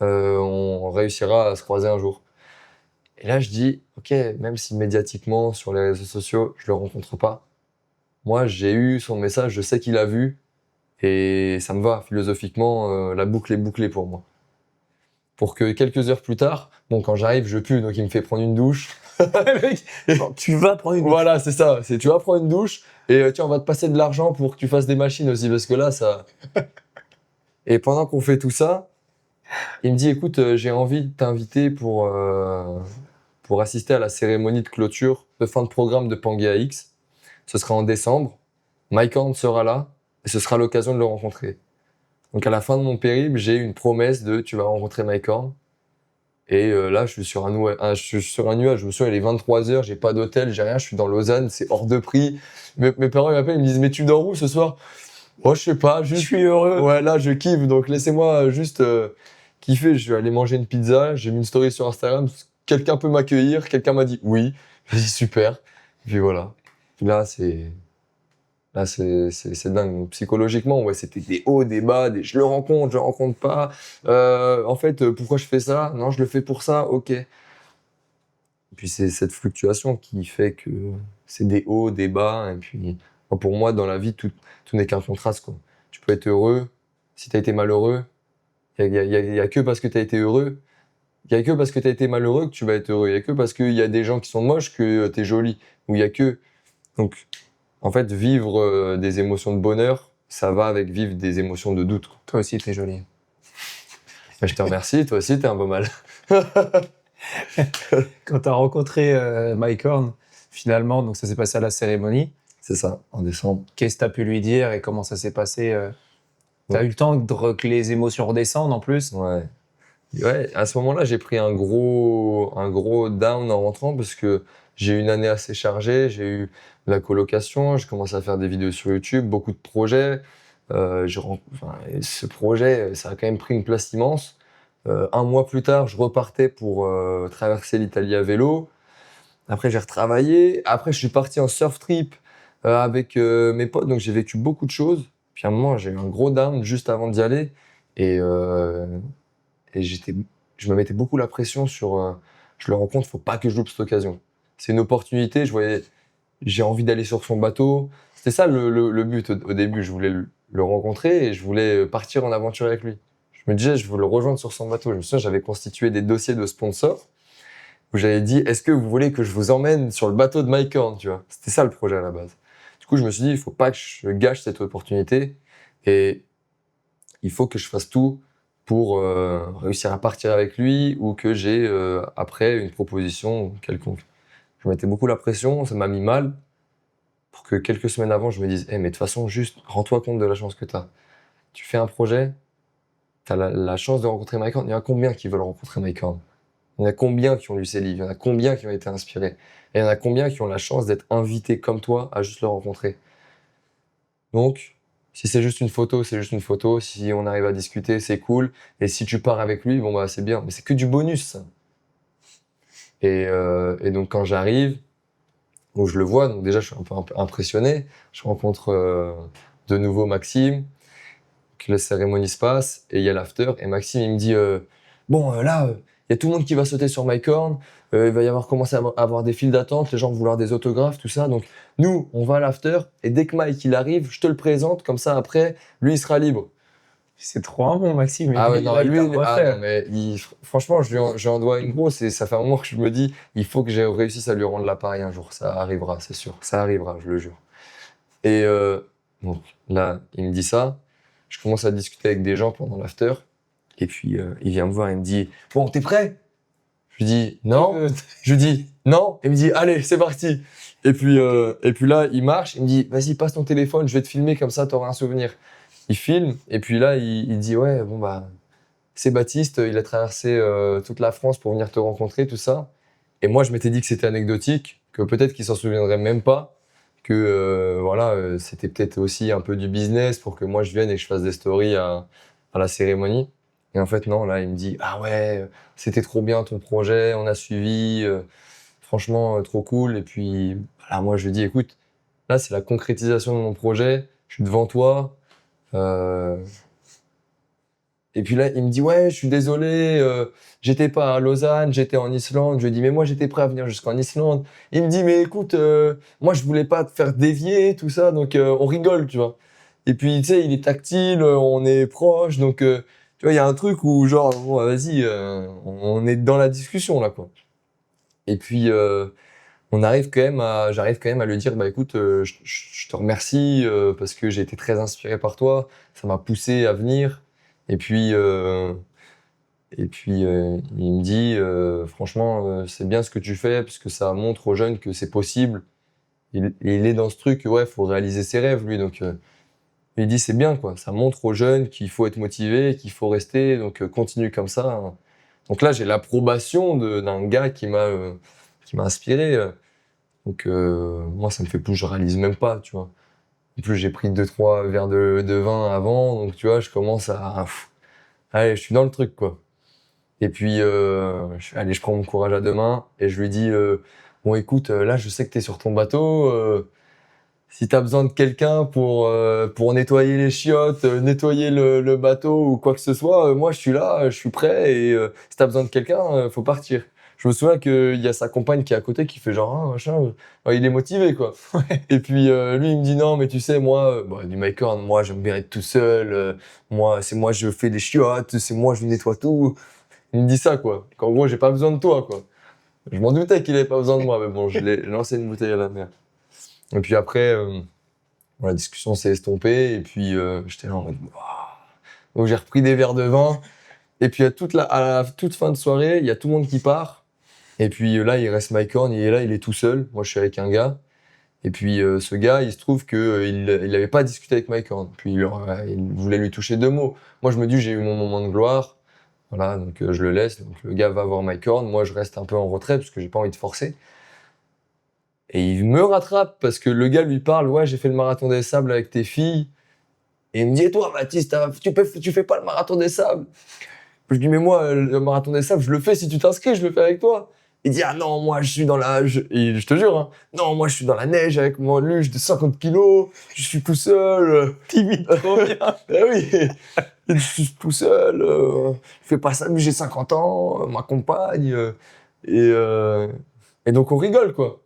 on réussira à se croiser un jour. » Et là, je dis « Ok, même si médiatiquement, sur les réseaux sociaux, je le rencontre pas, moi, j'ai eu son message, je sais qu'il a vu, et ça me va, philosophiquement, la boucle est bouclée pour moi. » Pour que quelques heures plus tard, bon, quand j'arrive, je pue, donc il me fait prendre une douche. Tu vas prendre une douche. Voilà, c'est ça. Tu vas prendre une douche et tiens, on va te passer de l'argent pour que tu fasses des machines aussi, parce que là, ça. Et pendant qu'on fait tout ça, il me dit, écoute, j'ai envie de t'inviter pour assister à la cérémonie de clôture de fin de programme de Pangaea X. Ce sera en décembre. Mike Horn sera là et ce sera l'occasion de le rencontrer. Donc à la fin de mon périple, j'ai une promesse de tu vas rencontrer Mike Horn. Et là, je suis sur un nuage. Je me souviens, il est 23h, j'ai pas d'hôtel, j'ai rien, je suis dans Lausanne, c'est hors de prix. Mes parents ils m'appellent, ils me disent, mais tu dors où ce soir? Moi, je sais pas, juste. Je suis heureux. Ouais, là, je kiffe, donc laissez-moi juste kiffer. Je vais aller manger une pizza, j'ai mis une story sur Instagram, quelqu'un peut m'accueillir, quelqu'un m'a dit oui. J'ai dit super. Et puis voilà. Puis là, c'est dingue. Donc, psychologiquement, ouais, c'était des hauts, des bas, je le rencontre pas. En fait, pourquoi je fais ça? Non, je le fais pour ça, ok. Et puis c'est cette fluctuation qui fait que c'est des hauts, des bas. Et puis pour moi, dans la vie, tout n'est qu'un contraste, quoi. Tu peux être heureux. Si tu as été malheureux, il y a que parce que tu as été heureux. Il y a que parce que tu as été malheureux que tu vas être heureux. Il y a que parce qu'il y a des gens qui sont moches que tu es joli. Ou il y a que... Donc, en fait, vivre des émotions de bonheur, ça va avec vivre des émotions de doute. Toi aussi, t'es joli. Ben, je te remercie, toi aussi, t'es un peu mal. Quand t'as rencontré Mike Horn, finalement, donc ça s'est passé à la cérémonie. C'est ça, en décembre. Qu'est-ce que t'as pu lui dire et comment ça s'est passé T'as eu le temps que les émotions redescendent en plus? Ouais. Ouais, à ce moment-là, j'ai pris un gros down en rentrant parce que j'ai eu une année assez chargée. J'ai eu la colocation, j'ai commencé à faire des vidéos sur YouTube, beaucoup de projets. Et ce projet, ça a quand même pris une place immense. Un mois plus tard, je repartais pour traverser l'Italie à vélo. Après, j'ai retravaillé. Après, je suis parti en surf trip avec mes potes. Donc, j'ai vécu beaucoup de choses. Puis à un moment, j'ai eu un gros down juste avant d'y aller. Et je me mettais beaucoup la pression sur je le rencontre, faut pas que je loupe cette occasion. C'est une opportunité, j'ai envie d'aller sur son bateau. C'était ça le but au début, je voulais le rencontrer et je voulais partir en aventure avec lui. Je me disais, je veux le rejoindre sur son bateau. Je me souviens, j'avais constitué des dossiers de sponsors où j'avais dit, est-ce que vous voulez que je vous emmène sur le bateau de Mike Horn, tu vois? C'était ça le projet à la base. Du coup, je me suis dit, il faut pas que je gâche cette opportunité et il faut que je fasse tout pour réussir à partir avec lui ou que j'ai après une proposition quelconque. Je mettais beaucoup la pression, ça m'a mis mal pour que quelques semaines avant, je me dise mais de toute façon, juste rends-toi compte de la chance que tu as. Tu fais un projet, tu as la chance de rencontrer Mike Horn. Il y en a combien qui veulent rencontrer Mike Horn? Il y en a combien qui ont lu ses livres? Il y en a combien qui ont été inspirés? Et il y en a combien qui ont la chance d'être invités comme toi à juste le rencontrer? Donc, si c'est juste une photo, c'est juste une photo. Si on arrive à discuter, c'est cool. Et si tu pars avec lui, bon bah c'est bien. Mais c'est que du bonus, ça. Et donc quand j'arrive, où je le vois, donc déjà je suis un peu impressionné. Je rencontre de nouveau Maxime, que la cérémonie se passe, et il y a l'after. Et Maxime il me dit là, il y a tout le monde qui va sauter sur MyCorn, il va y avoir commencé à avoir des files d'attente, les gens vont vouloir des autographes, tout ça. Donc nous, on va à l'after et dès que Mike il arrive, je te le présente, comme ça après, lui il sera libre. C'est trop un bon, Maxime. Ah ouais, non, là, il lui, t'a refait. non, mais franchement, j'en dois une grosse et ça fait un moment que je me dis, il faut que j'ai réussi à lui rendre l'appareil un jour. Ça arrivera, c'est sûr. Ça arrivera, je le jure. Et donc là, il me dit ça. Je commence à discuter avec des gens pendant l'after. Et puis, il vient me voir, il me dit, bon, t'es prêt? Je lui dis, non. Je lui dis, non. Il me dit, allez, c'est parti. Et puis là, il marche, il me dit, vas-y, passe ton téléphone, je vais te filmer, comme ça, t'auras un souvenir. Il filme, et puis là, il dit, ouais, bon, bah, c'est Baptiste, il a traversé toute la France pour venir te rencontrer, tout ça. Et moi, je m'étais dit que c'était anecdotique, que peut-être qu'il s'en souviendrait même pas, que voilà, c'était peut-être aussi un peu du business pour que moi je vienne et que je fasse des stories à la cérémonie. Et en fait, non, là, il me dit, ah ouais, c'était trop bien ton projet, on a suivi, franchement, trop cool. Et puis, voilà, moi, je lui dis, écoute, là, c'est la concrétisation de mon projet, je suis devant toi. Et puis là, il me dit, ouais, je suis désolé, j'étais pas à Lausanne, j'étais en Islande. Je lui dis, mais moi, j'étais prêt à venir jusqu'en Islande. Il me dit, mais écoute, moi, je voulais pas te faire dévier, tout ça, donc on rigole, tu vois. Et puis, tu sais, il est tactile, on est proche, donc, tu vois, il y a un truc où, genre, bon, vas-y, on est dans la discussion, là, quoi. Et puis, j'arrive quand même à lui dire, bah écoute, je te remercie parce que j'ai été très inspiré par toi, ça m'a poussé à venir. Et puis, il me dit, franchement, c'est bien ce que tu fais parce que ça montre aux jeunes que c'est possible. Il est dans ce truc, ouais, faut réaliser ses rêves, lui. Donc, il dit, c'est bien, quoi. Ça montre aux jeunes qu'il faut être motivé, qu'il faut rester. Donc, continue comme ça, hein. Donc là, j'ai l'approbation d'un gars qui m'a inspiré. Donc, moi, ça me fait plus, je réalise même pas, tu vois. En plus, j'ai pris 2-3 verres de vin avant, donc tu vois, je commence à... Allez, je suis dans le truc, quoi. Et puis, allez, je prends mon courage à deux mains et je lui dis, bon, écoute, là, je sais que t'es sur ton bateau. Si t'as besoin de quelqu'un pour nettoyer les chiottes, nettoyer le bateau ou quoi que ce soit, moi, je suis là, je suis prêt et si t'as besoin de quelqu'un, faut partir. Je me souviens qu'il y a sa compagne qui est à côté qui fait genre, ah, machin, il est motivé, quoi. Et puis, lui, il me dit, non, mais tu sais, moi, bah, du Mycorn, moi, j'aime bien être tout seul, c'est moi, je fais les chiottes, c'est moi, je nettoie tout. Il me dit ça, quoi. Qu'en gros, j'ai pas besoin de toi, quoi. Je m'en doutais qu'il avait pas besoin de moi, mais bon, j'ai lancé une bouteille à la mer. Et puis après, la discussion s'est estompée, et puis j'étais là en mode, waouh. Donc j'ai repris des verres de vin, et puis à la toute fin de soirée, il y a tout le monde qui part, et puis là, il reste Mycorn, il est là, il est tout seul. Moi, je suis avec un gars, et puis ce gars, il se trouve que il avait pas discuté avec Mycorn, puis il voulait lui toucher deux mots. Moi, je me dis, j'ai eu mon moment de gloire, voilà, donc je le laisse. Donc le gars va voir Mycorn, moi, je reste un peu en retrait, parce que j'ai pas envie de forcer. Et il me rattrape parce que le gars lui parle, ouais, j'ai fait le marathon des sables avec tes filles. Et il me dit, et toi, Baptiste, tu fais pas le marathon des sables? Je lui dis, mais moi, le marathon des sables, je le fais si tu t'inscris, je le fais avec toi. Il dit, ah non, moi, je suis dans la, et je te jure, hein, non, moi, je suis dans la neige avec mon luge de 50 kilos, je suis tout seul. Timide, trop bien. Eh oui, je suis tout seul, je fais pas ça, mais j'ai 50 ans, ma compagne, et donc on rigole, quoi.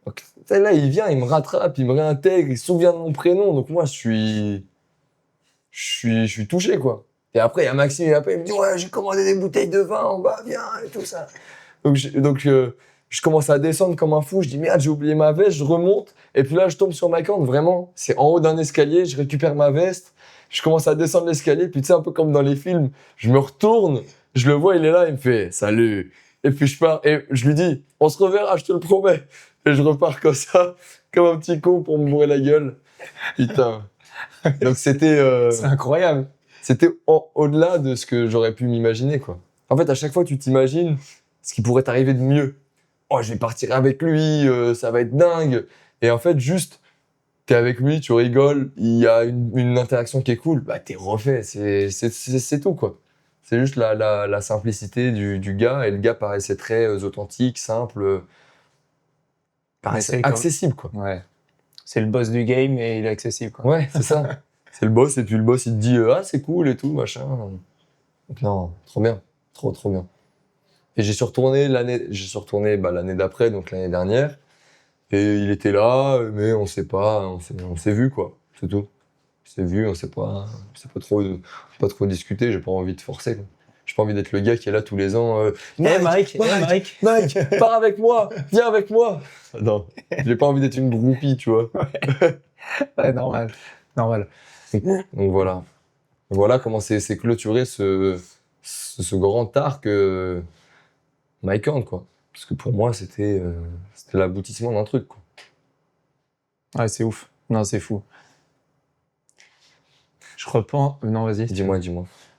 Donc, là, il vient, il me rattrape, il me réintègre, il se souvient de mon prénom. Donc moi, je suis touché, quoi. Et après, il y a Maxime, il m'appelle, il me dit, ouais, j'ai commandé des bouteilles de vin en bas, viens, et tout ça. Donc, je commence à descendre comme un fou. Je dis, merde, j'ai oublié ma veste, je remonte. Et puis là, je tombe sur Mycorn, vraiment. C'est en haut d'un escalier, je récupère ma veste. Je commence à descendre l'escalier. Puis tu sais, un peu comme dans les films, je me retourne, je le vois, il est là, il me fait, salut. Et puis je pars, et je lui dis, on se reverra, je te le promets. Et je repars comme ça, comme un petit con pour me bourrer la gueule. Putain. Donc c'était C'est incroyable. c'était au-delà de ce que j'aurais pu m'imaginer, quoi. En fait, à chaque fois, tu t'imagines ce qui pourrait t'arriver de mieux. Oh, je vais partir avec lui, ça va être dingue. Et en fait, juste, t'es avec lui, tu rigoles, il y a une interaction qui est cool, bah t'es refait, c'est tout, quoi. C'est juste la simplicité du gars, et le gars paraissait très authentique, simple, paraissait accessible, quoi. Ouais. C'est le boss du game et il est accessible, quoi. Ouais, c'est ça. C'est le boss, et puis le boss, il te dit, ah, c'est cool et tout, machin. Donc non, trop bien. Trop bien. Et j'y suis retourné l'année d'après, donc l'année dernière. Et il était là, mais on s'est vu, quoi. C'est tout. On s'est vu, on s'est pas trop discuté, j'ai pas envie de forcer, quoi. J'ai pas envie d'être le gars qui est là tous les ans. Mike, Mike, pars avec moi, viens avec moi. Non, j'ai pas envie d'être une groupie, tu vois. Ouais, normal. Donc voilà. Voilà comment c'est clôturé ce grand arc Mike Horn, quoi. Parce que pour moi, c'était l'aboutissement d'un truc, quoi. Ouais, c'est ouf. Non, c'est fou. Je repense... Non, vas-y. Dis-moi.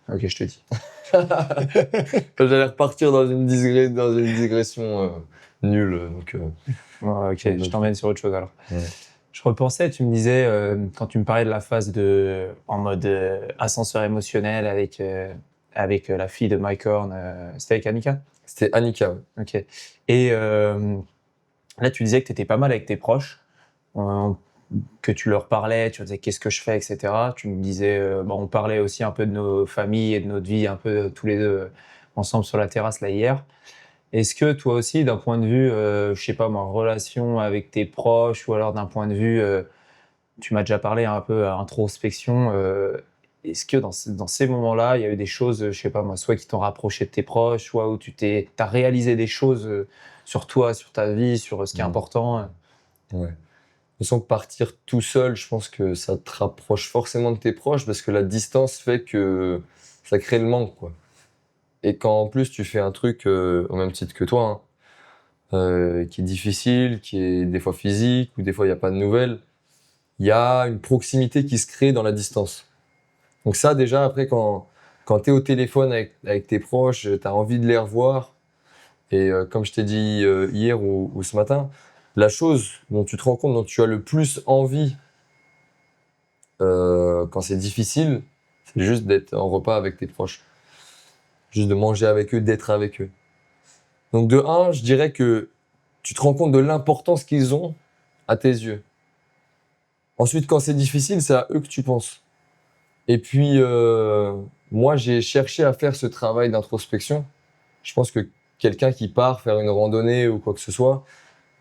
Ok, je te dis. J'allais repartir dans une digression nulle, donc... Ouais, ok, je t'emmène sur autre chose alors. Ouais. Je repensais, tu me disais, quand tu me parlais de la phase en mode ascenseur émotionnel avec la fille de Mike Horn, c'était avec Annika? C'était Annika, ouais. Ok. Et là, tu disais que tu étais pas mal avec tes proches, que tu leur parlais, tu leur disais qu'est-ce que je fais, etc. Tu me disais, on parlait aussi un peu de nos familles et de notre vie, un peu tous les deux ensemble sur la terrasse là hier. Est-ce que toi aussi, d'un point de vue, je sais pas moi, relation avec tes proches, ou alors d'un point de vue, tu m'as déjà parlé un peu introspection, est-ce que dans ces moments-là, il y a eu des choses, je sais pas moi, soit qui t'ont rapproché de tes proches, soit où t'as réalisé des choses sur toi, sur ta vie, sur ce qui est important? Ouais. De toute façon, partir tout seul, je pense que ça te rapproche forcément de tes proches parce que la distance fait que ça crée le manque, quoi. Et quand en plus tu fais un truc au même titre que toi, hein, qui est difficile, qui est des fois physique ou des fois il n'y a pas de nouvelles, il y a une proximité qui se crée dans la distance. Donc ça déjà, après, quand tu es au téléphone avec tes proches, tu as envie de les revoir. Et comme je t'ai dit hier ou ce matin, la chose dont tu te rends compte, dont tu as le plus envie quand c'est difficile, c'est juste d'être en repas avec tes proches. Juste de manger avec eux, d'être avec eux. Donc de un, je dirais que tu te rends compte de l'importance qu'ils ont à tes yeux. Ensuite, quand c'est difficile, c'est à eux que tu penses. Et puis, moi, j'ai cherché à faire ce travail d'introspection. Je pense que quelqu'un qui part faire une randonnée ou quoi que ce soit,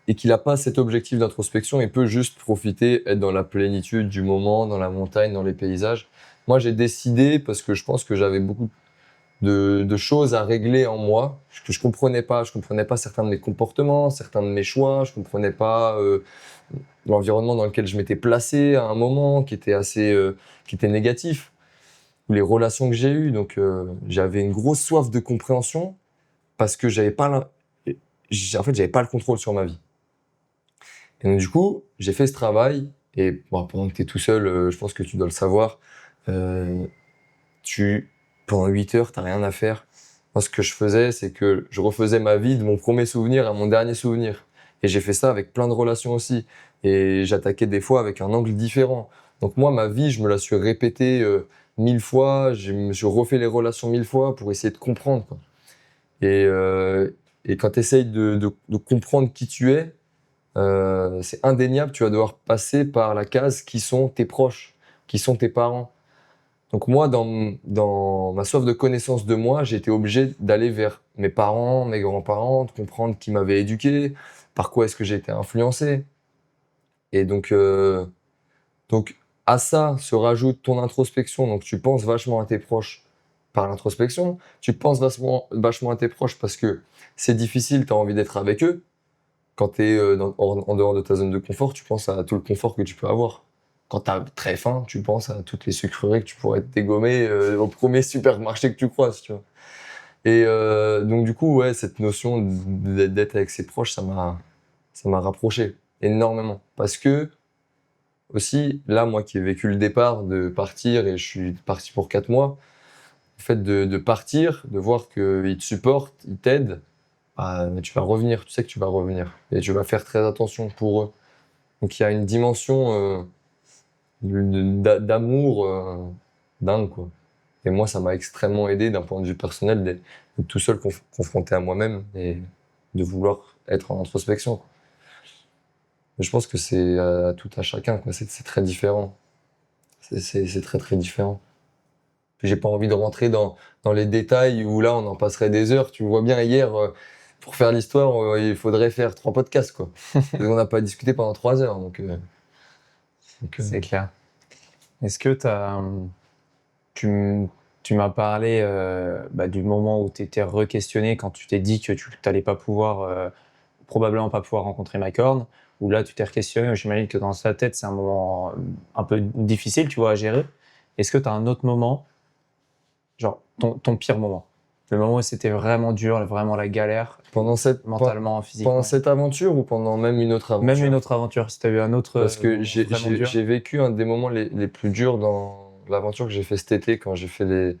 et qu'il n'a pas cet objectif d'introspection, il peut juste profiter, être dans la plénitude du moment, dans la montagne, dans les paysages. Moi, j'ai décidé, parce que je pense que j'avais beaucoup de choses à régler en moi, que je comprenais pas. Je comprenais pas certains de mes comportements, certains de mes choix, je comprenais pas l'environnement dans lequel je m'étais placé à un moment, qui était négatif, ou les relations que j'ai eues. Donc, j'avais une grosse soif de compréhension, parce que j'avais pas le contrôle sur ma vie. Et donc, du coup, j'ai fait ce travail. Et bon, pendant que tu es tout seul, je pense que tu dois le savoir, pendant 8 heures, tu n'as rien à faire. Moi, ce que je faisais, c'est que je refaisais ma vie de mon premier souvenir à mon dernier souvenir. Et j'ai fait ça avec plein de relations aussi. Et j'attaquais des fois avec un angle différent. Donc moi, ma vie, je me la suis répétée 1000 fois. Je me suis refait les relations 1000 fois pour essayer de comprendre, quoi. Et quand tu essayes de comprendre qui tu es, c'est indéniable, tu vas devoir passer par la case qui sont tes proches, qui sont tes parents. Donc moi, dans ma soif de connaissance de moi, j'ai été obligé d'aller vers mes parents, mes grands-parents, de comprendre qui m'avait éduqué, par quoi est-ce que j'ai été influencé. Et donc à ça se rajoute ton introspection. Donc tu penses vachement à tes proches par l'introspection. Tu penses vachement à tes proches parce que c'est difficile, tu as envie d'être avec eux. Quand tu es en dehors de ta zone de confort, tu penses à tout le confort que tu peux avoir. Quand tu as très faim, tu penses à toutes les sucreries que tu pourrais te dégommer au premier supermarché que tu croises, tu vois. Et donc du coup, ouais, cette notion d'être avec ses proches, ça m'a rapproché énormément. Parce que aussi, là, moi qui ai vécu le départ de partir, et je suis parti pour 4 mois, le fait de partir, de voir qu'ils te supportent, ils t'aident, bah, tu vas revenir, tu sais que tu vas revenir. Et tu vas faire très attention pour eux. Donc il y a une dimension d'amour dingue, quoi. Et moi, ça m'a extrêmement aidé d'un point de vue personnel d'être tout seul confronté à moi-même et de vouloir être en introspection, quoi. Mais je pense que c'est tout à chacun, quoi. C'est très différent. C'est très très différent. J'ai pas envie de rentrer dans les détails où là, on en passerait des heures. Tu vois bien, hier, pour faire l'histoire, il faudrait faire 3 podcasts, quoi. Et on n'a pas discuté pendant 3 heures, C'est clair. Est-ce que tu m'as parlé du moment où tu étais re-questionné quand tu t'es dit que tu n'allais pas pouvoir, probablement pas pouvoir rencontrer Mike Horn, où là tu t'es re-questionné, j'imagine que dans sa tête c'est un moment un peu difficile, tu vois, à gérer. Est-ce que tu as un autre moment, genre ton pire moment? Le moment où c'était vraiment dur, vraiment la galère, mentalement, physiquement. pendant cette aventure ou pendant même une autre aventure? Même une autre aventure, si tu as eu un autre Parce que moment vraiment dur. j'ai vécu un des moments les plus durs dans l'aventure que j'ai fait cet été, quand j'ai fait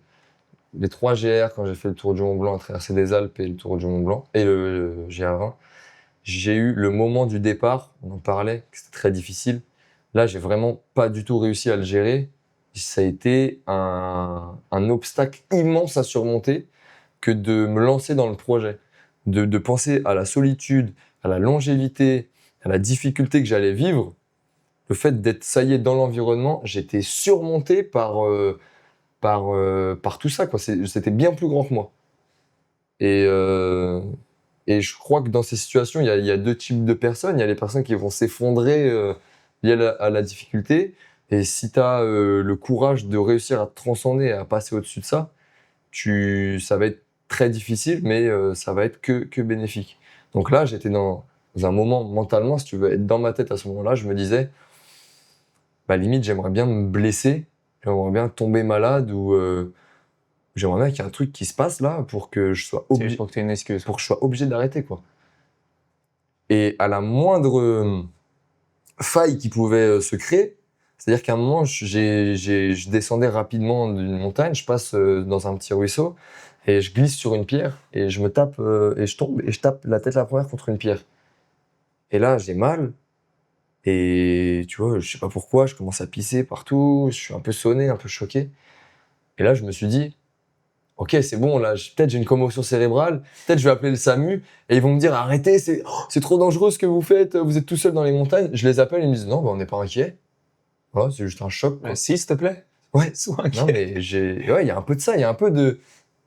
les 3 GR, quand j'ai fait le Tour du Mont Blanc, la traversée des Alpes et le Tour du Mont Blanc, et le GR20. J'ai eu le moment du départ, on en parlait, que c'était très difficile. Là, j'ai vraiment pas du tout réussi à le gérer. Ça a été un obstacle immense à surmonter que de me lancer dans le projet. De penser à la solitude, à la longévité, à la difficulté que j'allais vivre. Le fait d'être, ça y est, dans l'environnement, j'étais surmonté par tout ça, quoi. C'était bien plus grand que moi. Et, et je crois que dans ces situations, il y a 2 types de personnes. Il y a les personnes qui vont s'effondrer liées à la difficulté. Et si tu as le courage de réussir à te transcender, à passer au-dessus de ça, ça va être très difficile, mais ça va être que bénéfique. Donc là, j'étais dans un moment mentalement, si tu veux être dans ma tête à ce moment-là, je me disais, bah limite, j'aimerais bien me blesser, j'aimerais bien tomber malade ou j'aimerais bien qu'il y ait un truc qui se passe là pour que je sois obligé, Pour que tu aies une excuse. pour que je sois obligé d'arrêter, quoi. Et à la moindre faille qui pouvait se créer, c'est-à-dire qu'à un moment, je descendais rapidement d'une montagne, je passe dans un petit ruisseau et je glisse sur une pierre et je me tape et je tombe et je tape la tête la première contre une pierre. Et là, j'ai mal et tu vois, je sais pas pourquoi, je commence à pisser partout, je suis un peu sonné, un peu choqué. Et là, je me suis dit, ok, c'est bon, là, peut-être j'ai une commotion cérébrale, peut-être je vais appeler le SAMU et ils vont me dire arrêtez, c'est trop dangereux ce que vous faites, vous êtes tout seul dans les montagnes. Je les appelle, ils me disent non, bah, on n'est pas inquiet. Voilà, c'est juste un choc, quoi. Si, s'il te plaît. Ouais, Sois inquiet. non, mais ouais, il y a un peu de ça, il y a un peu de,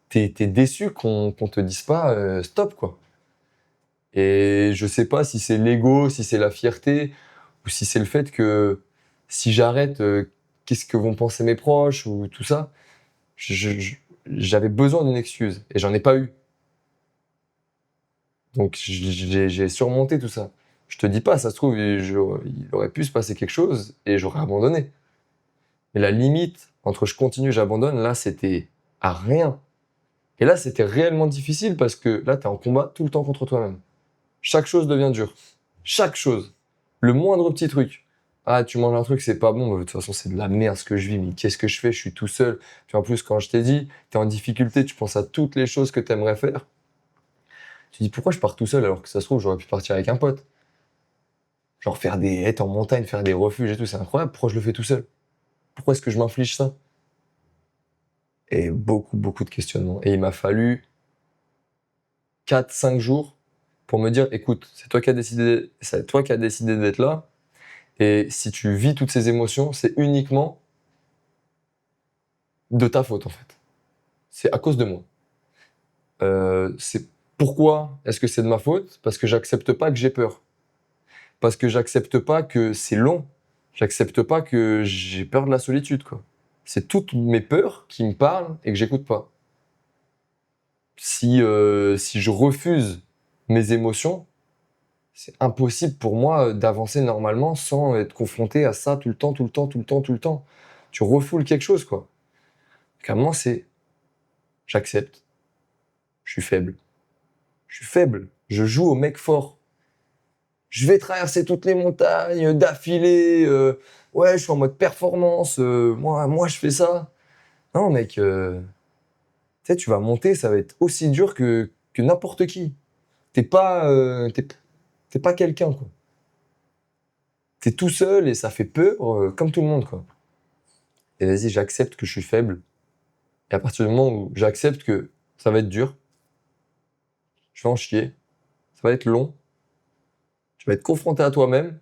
t'es déçu qu'on te dise pas stop, quoi. Et je sais pas si c'est l'ego, si c'est la fierté, ou si c'est le fait que si j'arrête, qu'est-ce que vont penser mes proches ou tout ça. J'avais besoin d'une excuse et j'en ai pas eu. Donc j'ai surmonté tout ça. Je te dis pas, ça se trouve, il aurait pu se passer quelque chose et j'aurais abandonné. Mais la limite entre je continue et j'abandonne, là, c'était à rien. Et là, c'était réellement difficile parce que là, t'es en combat tout le temps contre toi-même. Chaque chose devient dure. Chaque chose. Le moindre petit truc. Ah, tu manges un truc, c'est pas bon. De toute façon, c'est de la merde ce que je vis. Mais qu'est-ce que je fais? Je suis tout seul. Puis en plus, quand je t'ai dit, t'es en difficulté, tu penses à toutes les choses que t'aimerais faire. Tu te dis, pourquoi je pars tout seul alors que ça se trouve, j'aurais pu partir avec un pote? Genre être en montagne, faire des refuges et tout, c'est incroyable. Pourquoi je le fais tout seul? Pourquoi est-ce que je m'inflige ça? Et beaucoup, beaucoup de questionnements. Et il m'a fallu 4-5 jours pour me dire, écoute, c'est toi qui as décidé d'être là. Et si tu vis toutes ces émotions, c'est uniquement de ta faute, en fait. C'est à cause de moi. Pourquoi est-ce que c'est de ma faute? Parce que j'accepte pas que j'ai peur. Parce que j'accepte pas que c'est long. J'accepte pas que j'ai peur de la solitude, quoi. C'est toutes mes peurs qui me parlent et que j'écoute pas. Si je refuse mes émotions, c'est impossible pour moi d'avancer normalement sans être confronté à ça tout le temps, tout le temps, tout le temps, tout le temps. Tu refoules quelque chose, quoi. Donc à un moment, c'est j'accepte. Je suis faible. Je suis faible. Je joue au mec fort. Je vais traverser toutes les montagnes d'affilée. Ouais, je suis en mode performance. Moi, je fais ça. Non, mec, tu sais, tu vas monter, ça va être aussi dur que n'importe qui. T'es pas quelqu'un, quoi. T'es tout seul et ça fait peur, comme tout le monde, quoi. Et vas-y, j'accepte que je suis faible. Et à partir du moment où j'accepte que ça va être dur, je vais en chier, ça va être long, tu vas être confronté à toi-même,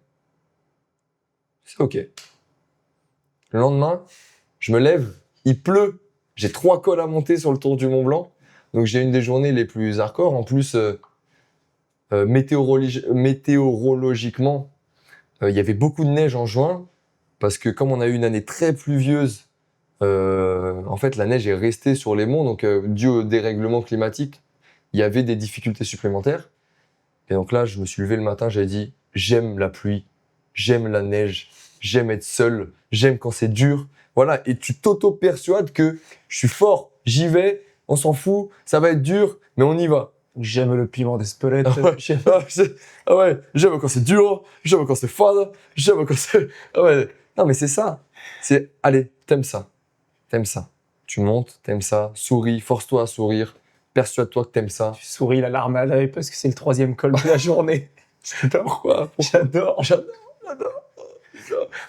c'est ok. Le lendemain, je me lève, il pleut. J'ai 3 cols à monter sur le Tour du Mont Blanc. Donc j'ai une des journées les plus hardcore. En plus, météorologiquement, il y avait beaucoup de neige en juin. Parce que comme on a eu une année très pluvieuse, en fait, la neige est restée sur les monts. Donc, dû au dérèglement climatique, il y avait des difficultés supplémentaires. Et donc là, je me suis levé le matin, j'ai dit, j'aime la pluie, j'aime la neige, j'aime être seul, j'aime quand c'est dur. Voilà, et tu t'auto-persuades que je suis fort, j'y vais, on s'en fout, ça va être dur, mais on y va. J'aime le piment d'Espelette. Ah ouais, ah ouais, j'aime quand c'est dur, j'aime quand c'est fade, j'aime quand c'est... Ah ouais, non mais c'est ça. C'est, allez, t'aimes ça. Tu montes, t'aimes ça, souris, force-toi à sourire, persuade-toi que t'aimes ça. Tu souris la larme à l'œil parce que c'est le 3e col de la journée. J'adore. Pourquoi J'adore.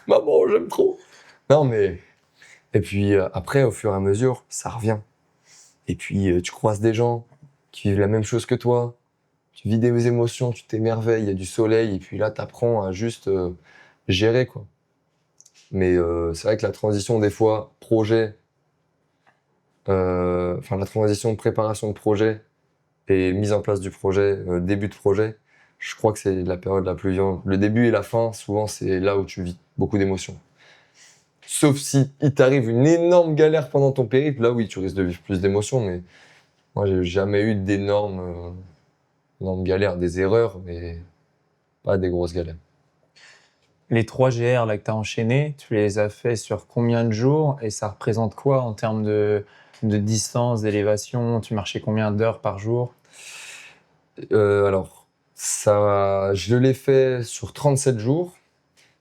Maman, j'aime trop. Non mais... Et puis après, au fur et à mesure, ça revient. Et puis tu croises des gens qui vivent la même chose que toi, tu vis des émotions, tu t'émerveilles, il y a du soleil, et puis là, t'apprends à juste gérer, quoi. Mais c'est vrai que la transition, des fois, projet, la transition de préparation de projet et mise en place du projet, début de projet, je crois que c'est la période la plus violente. Le début et la fin, souvent, c'est là où tu vis beaucoup d'émotions. Sauf si il t'arrive une énorme galère pendant ton périple, là oui, tu risques de vivre plus d'émotions, mais moi, j'ai jamais eu d'énormes galères, des erreurs, mais pas des grosses galères. Les 3 GR là, que tu as enchaînés, tu les as fait sur combien de jours et ça représente quoi en termes de distance, d'élévation? Tu marchais combien d'heures par jour? Alors, ça, je l'ai fait sur 37 jours,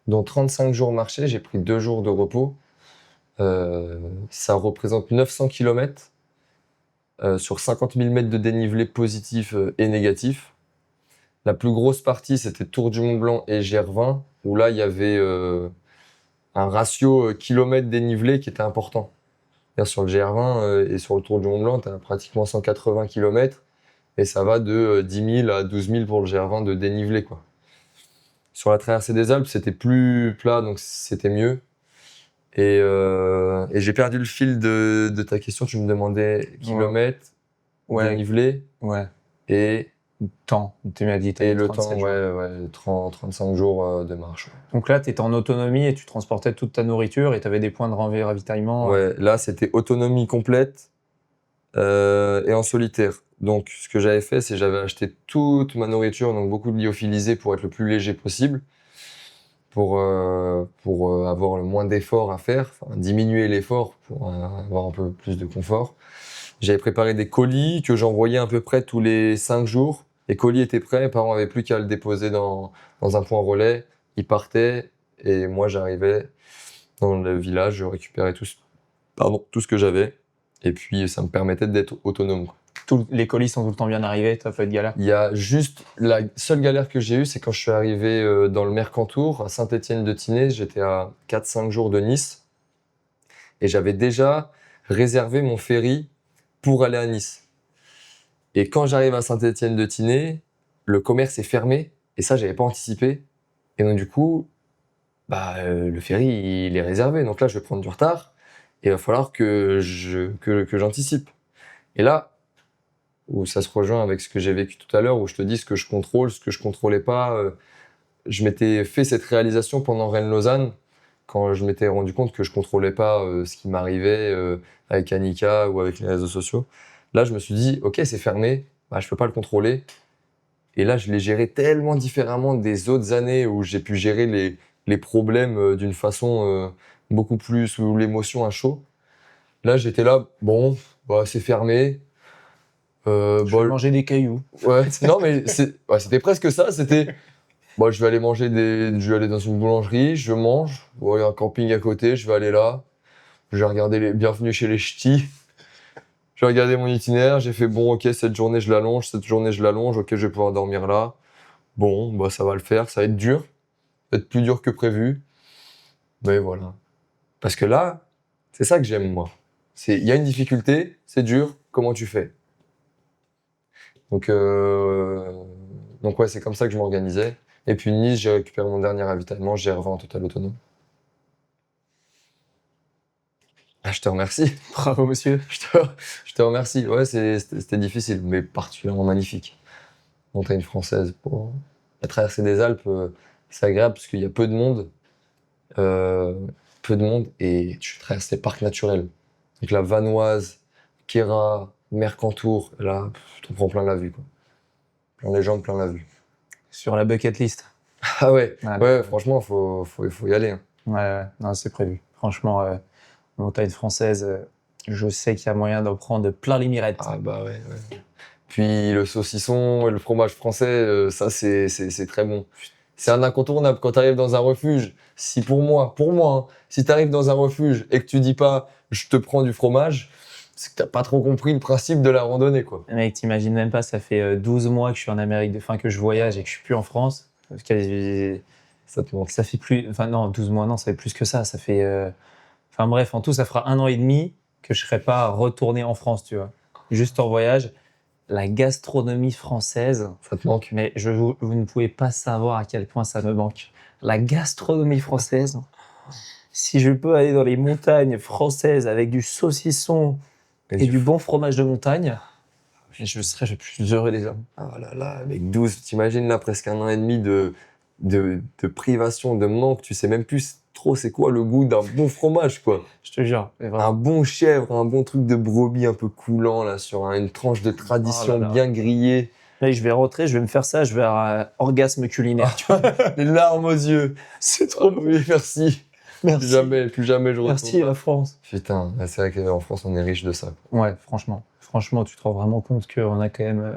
dont 35 jours marchés, j'ai pris 2 jours de repos. Ça représente 900 km sur 50 000 mètres de dénivelé positif et négatif. La plus grosse partie, c'était Tour du Mont Blanc et GR20, où là, il y avait un ratio kilomètre dénivelé qui était important. C'est-à-dire sur le GR20 et sur le Tour du Mont Blanc, tu as pratiquement 180 km et ça va de 10 000 à 12 000 pour le GR20 de dénivelé, quoi. Sur la traversée des Alpes, c'était plus plat, donc c'était mieux. Et j'ai perdu le fil de ta question. Tu me demandais kilomètres, Ouais. dénivelé Ouais. et Temps. Tu m'as dit, le 37 temps, jours. ouais, 35 jours de marche. Donc là, tu étais en autonomie et tu transportais toute ta nourriture et tu avais des points de ravitaillement. Ouais, là, c'était autonomie complète et en solitaire. Donc, ce que j'avais fait, c'est j'avais acheté toute ma nourriture, donc beaucoup de lyophilisé pour être le plus léger possible, pour avoir le moins d'efforts à faire, enfin, diminuer l'effort pour avoir un peu plus de confort. J'avais préparé des colis que j'envoyais à peu près tous les 5 jours. Les colis étaient prêts, mes parents n'avaient plus qu'à le déposer dans un point relais. Ils partaient et moi j'arrivais dans le village, je récupérais tout ce que j'avais. Et puis ça me permettait d'être autonome, quoi. Les colis sont tout le temps bien arrivés, t'as pas eu de galère? Il y a juste la seule galère que j'ai eue, c'est quand je suis arrivé dans le Mercantour, à Saint-Étienne-de-Tinée. J'étais à 4-5 jours de Nice. Et j'avais déjà réservé mon ferry pour aller à Nice. Et quand j'arrive à Saint-Étienne-de-Tinée, le commerce est fermé. Et ça, j'avais pas anticipé. Et donc, du coup, le ferry, il est réservé. Donc là, je vais prendre du retard. Et il va falloir que j'anticipe. Et là, où ça se rejoint avec ce que j'ai vécu tout à l'heure, où je te dis ce que je contrôle, ce que je contrôlais pas. Je m'étais fait cette réalisation pendant Rennes-Lausanne, quand je m'étais rendu compte que je contrôlais pas ce qui m'arrivait avec Annika ou avec les réseaux sociaux. Là, je me suis dit, ok, c'est fermé, je peux pas le contrôler. Et là, je l'ai géré tellement différemment des autres années où j'ai pu gérer les problèmes d'une façon beaucoup plus sous l'émotion à chaud. Là, j'étais là, bon, c'est fermé. Je vais manger des cailloux. Ouais, non, mais c'était presque ça. C'était, je vais aller dans une boulangerie, je mange. Bon, il y a un camping à côté, je vais aller là. Je vais regarder les Bienvenue chez les Ch'tis. J'ai regardé mon itinéraire, j'ai fait bon, ok, cette journée je l'allonge, ok, je vais pouvoir dormir là. Bon, ça va le faire, ça va être dur, ça va être plus dur que prévu. Mais voilà. Parce que là, c'est ça que j'aime, moi. Il y a une difficulté, c'est dur, comment tu fais? Donc ouais, c'est comme ça que je m'organisais. Et puis Nice, j'ai récupéré mon dernier ravitaillement, j'ai revu en total autonome. je te remercie. Bravo, monsieur. Je te remercie. Ouais, c'était difficile, mais particulièrement magnifique. Montagne française. Pour la traversée des Alpes, c'est agréable parce qu'il y a peu de monde. Et tu traverses les parcs naturels. Donc la Vanoise, Queyras, Mercantour, là, tu t'en prends plein la vue, quoi. Plein les jambes, plein la vue. Sur la bucket list. Ah ouais, Ouais, franchement, faut y aller. Hein. Ouais, non, c'est prévu. Franchement, montagne française, je sais qu'il y a moyen d'en prendre plein les mirettes. Ah bah ouais. Puis le saucisson et le fromage français, ça c'est très bon. C'est un incontournable quand tu arrives dans un refuge. Si pour moi, hein, si tu arrives dans un refuge et que tu dis pas je te prends du fromage, c'est que t'as pas trop compris le principe de la randonnée, quoi. Mec, t'imagines même pas, ça fait 12 mois que je suis en Amérique, enfin que je voyage et que je suis plus en France. Parce que Ça te manque. ça fait plus, enfin non, 12 mois, non, ça fait plus que ça. Ça fait, enfin bref, en tout, ça fera 1 an et demi que je serai pas retourné en France, tu vois. Juste en voyage. La gastronomie française, Ça te manque. mais vous ne pouvez pas savoir à quel point ça me manque. La gastronomie française, si je peux aller dans les montagnes françaises avec du saucisson et du bon fromage de montagne, je serais le plus heureux des hommes. Ah là là, avec 12, t'imagines là presque 1 an et demi de privation, de manque, tu sais même plus trop c'est quoi le goût d'un bon fromage, quoi. Je te jure. Mais vraiment. Un bon chèvre, un bon truc de brebis un peu coulant là sur une tranche de tradition Oh là là. bien grillée. Là, je vais rentrer, je vais me faire ça, je vais avoir un orgasme culinaire. Tu vois. Les larmes aux yeux. C'est trop Oh oui, merci. Merci. Plus jamais je retourne. Merci la France. Putain, c'est vrai qu'en France on est riche de ça. Ouais, franchement. Franchement, tu te rends vraiment compte qu'on a quand même...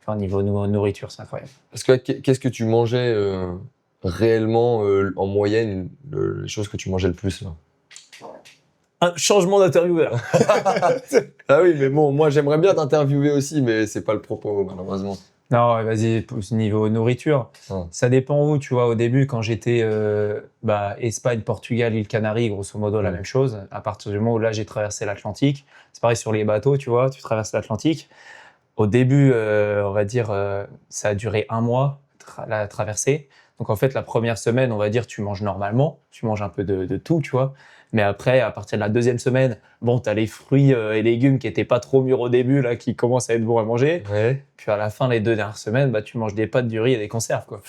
Enfin, niveau nourriture, c'est incroyable. Parce que là, qu'est-ce que tu mangeais réellement en moyenne, les choses que tu mangeais le plus là? Un changement d'intervieweur. Ah oui, mais bon, moi j'aimerais bien t'interviewer aussi, mais c'est pas le propos malheureusement. Non, vas-y, niveau nourriture, Ah. ça dépend où, tu vois. Au début, quand j'étais Espagne, Portugal, îles Canaries, grosso modo la même chose. À partir du moment où là, j'ai traversé l'Atlantique, c'est pareil sur les bateaux, tu vois, tu traverses l'Atlantique. Au début, on va dire, ça a duré 1 mois, la traversée. Donc en fait, la première semaine, on va dire, tu manges normalement, tu manges un peu de tout, tu vois. Mais après, à partir de la 2e semaine, bon, t'as les fruits et légumes qui étaient pas trop mûrs au début, là, qui commencent à être bons à manger. Ouais. Puis à la fin, les 2 dernières semaines, bah, tu manges des pâtes, du riz et des conserves, quoi.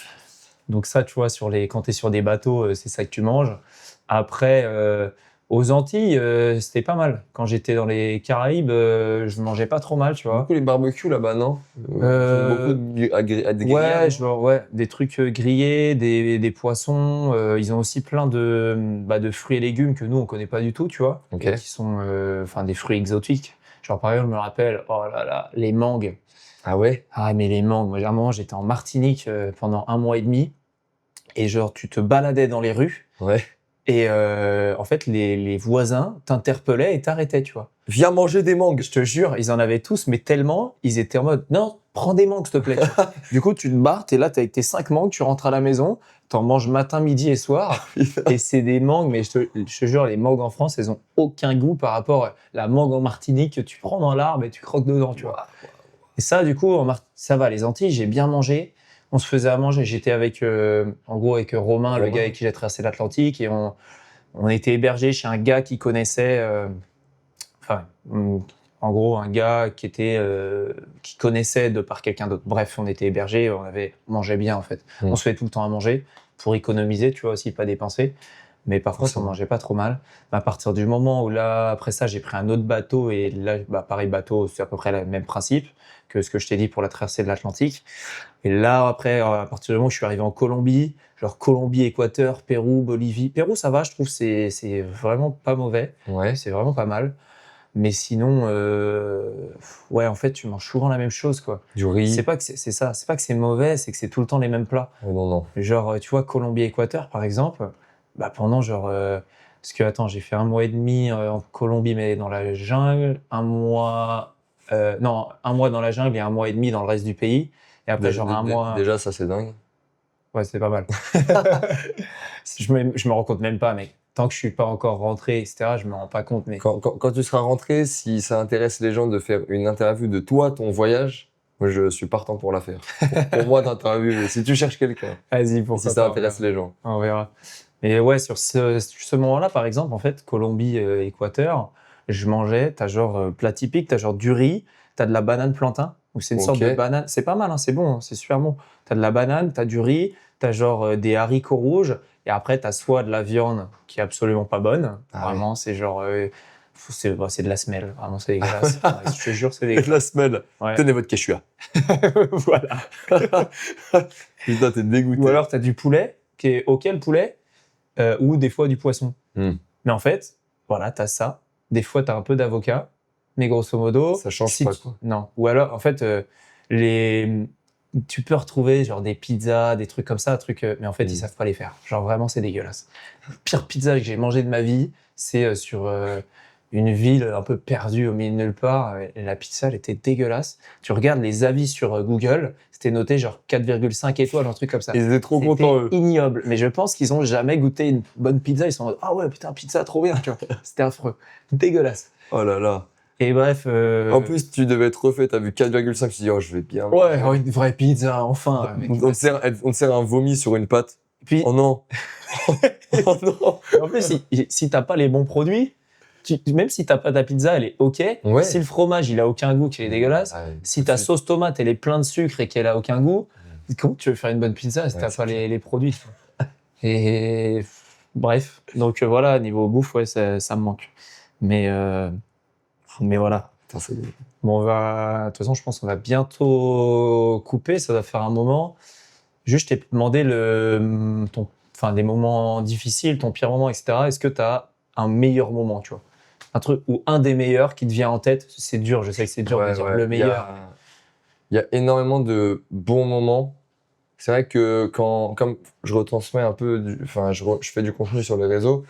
Donc ça, tu vois, quand t'es sur des bateaux, c'est ça que tu manges. Après, aux Antilles, c'était pas mal. Quand j'étais dans les Caraïbes, je mangeais pas trop mal, tu vois. Beaucoup les barbecues là-bas, non? Beaucoup à des Ouais, grillades. des trucs grillés, des poissons. Ils ont aussi plein de fruits et légumes que nous, on connaît pas du tout, tu vois. Ok. Et qui sont des fruits exotiques. Genre, par exemple, je me rappelle, oh là là, les mangues. Ah ouais? Ah, mais les mangues, moi, à un moment, j'étais en Martinique pendant 1 mois et demi. Et genre, tu te baladais dans les rues. Ouais. Et en fait, les voisins t'interpellaient et t'arrêtaient, tu vois. Viens manger des mangues. Je te jure, ils en avaient tous, mais tellement, ils étaient en mode, non, prends des mangues, s'il te plaît. Du coup, tu te barres, t'es là, t'es avec tes 5 mangues, tu rentres à la maison, t'en manges matin, midi et soir. Et c'est des mangues, mais je te jure, les mangues en France, elles ont aucun goût par rapport à la mangue en Martinique que tu prends dans l'arbre et tu croques dedans, tu vois. Et ça, du coup, ça va, les Antilles, j'ai bien mangé. On se faisait à manger. J'étais avec, en gros, avec Romain, le gars avec qui j'ai traversé l'Atlantique, et on était hébergé chez un gars qui connaissait, en gros, un gars qui connaissait de par quelqu'un d'autre. Bref, on était hébergé, on mangeait bien en fait. On se fait tout le temps à manger pour économiser, tu vois, aussi pas dépenser. Mais par contre, on mangeait pas trop mal. À partir du moment où là, après ça, j'ai pris un autre bateau et là, pareil bateau, c'est à peu près le même principe que ce que je t'ai dit pour la traversée de l'Atlantique. Et là, après, à partir du moment où je suis arrivé en Colombie, genre Colombie, Équateur, Pérou, Bolivie. Pérou, ça va, je trouve, c'est vraiment pas mauvais. Ouais. C'est vraiment pas mal. Mais sinon, ouais, en fait, tu manges souvent la même chose, quoi. Du riz. C'est pas que c'est ça. C'est pas que c'est mauvais, c'est que c'est tout le temps les mêmes plats. Oh, non. Genre, tu vois, Colombie, Équateur, par exemple, bah pendant genre, parce que attends, j'ai fait 1 mois et demi en Colombie, mais dans la jungle, 1 mois, 1 mois dans la jungle et 1 mois et demi dans le reste du pays. Et après, genre 1 mois. Déjà, ça c'est dingue. Ouais, c'est pas mal. je me rends compte même pas, mec. Tant que je suis pas encore rentré, etc., je me rends pas compte. Mais Quand tu seras rentré, si ça intéresse les gens de faire une interview de toi, ton voyage, Moi, je suis partant pour la faire. Pour moi, d'interview, si tu cherches quelqu'un, Vas-y, si pourquoi ça pas, intéresse les gens. on verra. Mais ouais, sur ce moment-là, par exemple, en fait, Colombie, Équateur, je mangeais, t'as genre plat typique, t'as genre du riz, t'as de la banane plantain, ou c'est une sorte de Ok. banane, c'est pas mal, hein, c'est bon, hein, c'est super bon. T'as de la banane, t'as du riz, t'as genre des haricots rouges, et après t'as soit de la viande qui est absolument pas bonne, Ah vraiment, c'est genre, c'est de la semelle, vraiment, c'est Ah dégueulasse. ouais. Ouais, je te jure, c'est Et dégueulasse. la semaine, Ouais. tenez votre quechua. Voilà. Putain, t'es dégoûté. Ou alors t'as du poulet, qui est ok le poulet, ou des fois du poisson. Hmm. Mais en fait, voilà, t'as ça. Des fois, t'as un peu d'avocat. Mais grosso modo, Ça change pas, quoi. Non. Ou alors, en fait, les... tu peux retrouver genre des pizzas, des trucs comme ça, mais en fait, ils savent pas les faire. Genre vraiment, c'est dégueulasse. La pire pizza que j'ai mangé de ma vie, c'est sur une ville un peu perdue au milieu de nulle part. Et la pizza, elle était dégueulasse. Tu regardes les avis sur Google, c'était noté genre 4,5 étoiles, un truc comme ça. Ils étaient trop C'était contents, eux. ignoble. Mais je pense qu'ils ont jamais goûté une bonne pizza. Ils sont en mode, ah ouais, putain, pizza, trop bien. Tu vois. C'était affreux. Dégueulasse. Oh là là. Et bref. En plus, tu devais être refait, t'as vu 4,5, tu te dis, oh, je vais bien. Ouais, une vraie pizza, enfin. Mec. On te sert un vomi sur une pâte. Puis, Oh non. Oh non. en plus, si t'as pas les bons produits, même si t'as pas ta pizza, elle est ok. Ouais. Si le fromage, il a aucun goût, qu'il est dégueulasse. Ouais, Si ta sauce tomate, elle est pleine de sucre et qu'elle a aucun goût, comment tu veux faire une bonne pizza si Ouais, t'as c'est pas clair. les produits? Tu vois. Et bref, donc voilà, niveau bouffe, ouais, ça me manque. Mais voilà. Putain, c'est... Bon, de toute façon, je pense qu'on va bientôt couper, ça va faire un moment. Juste, je t'ai demandé des moments difficiles, ton pire moment, etc. Est-ce que tu as un meilleur moment, tu vois? Un truc ou un des meilleurs qui te vient en tête? C'est dur, je sais que c'est dur de Ouais, dire ouais. le meilleur. Il y a énormément de bons moments. C'est vrai que comme je retransmets un peu, je fais du contenu sur les réseaux,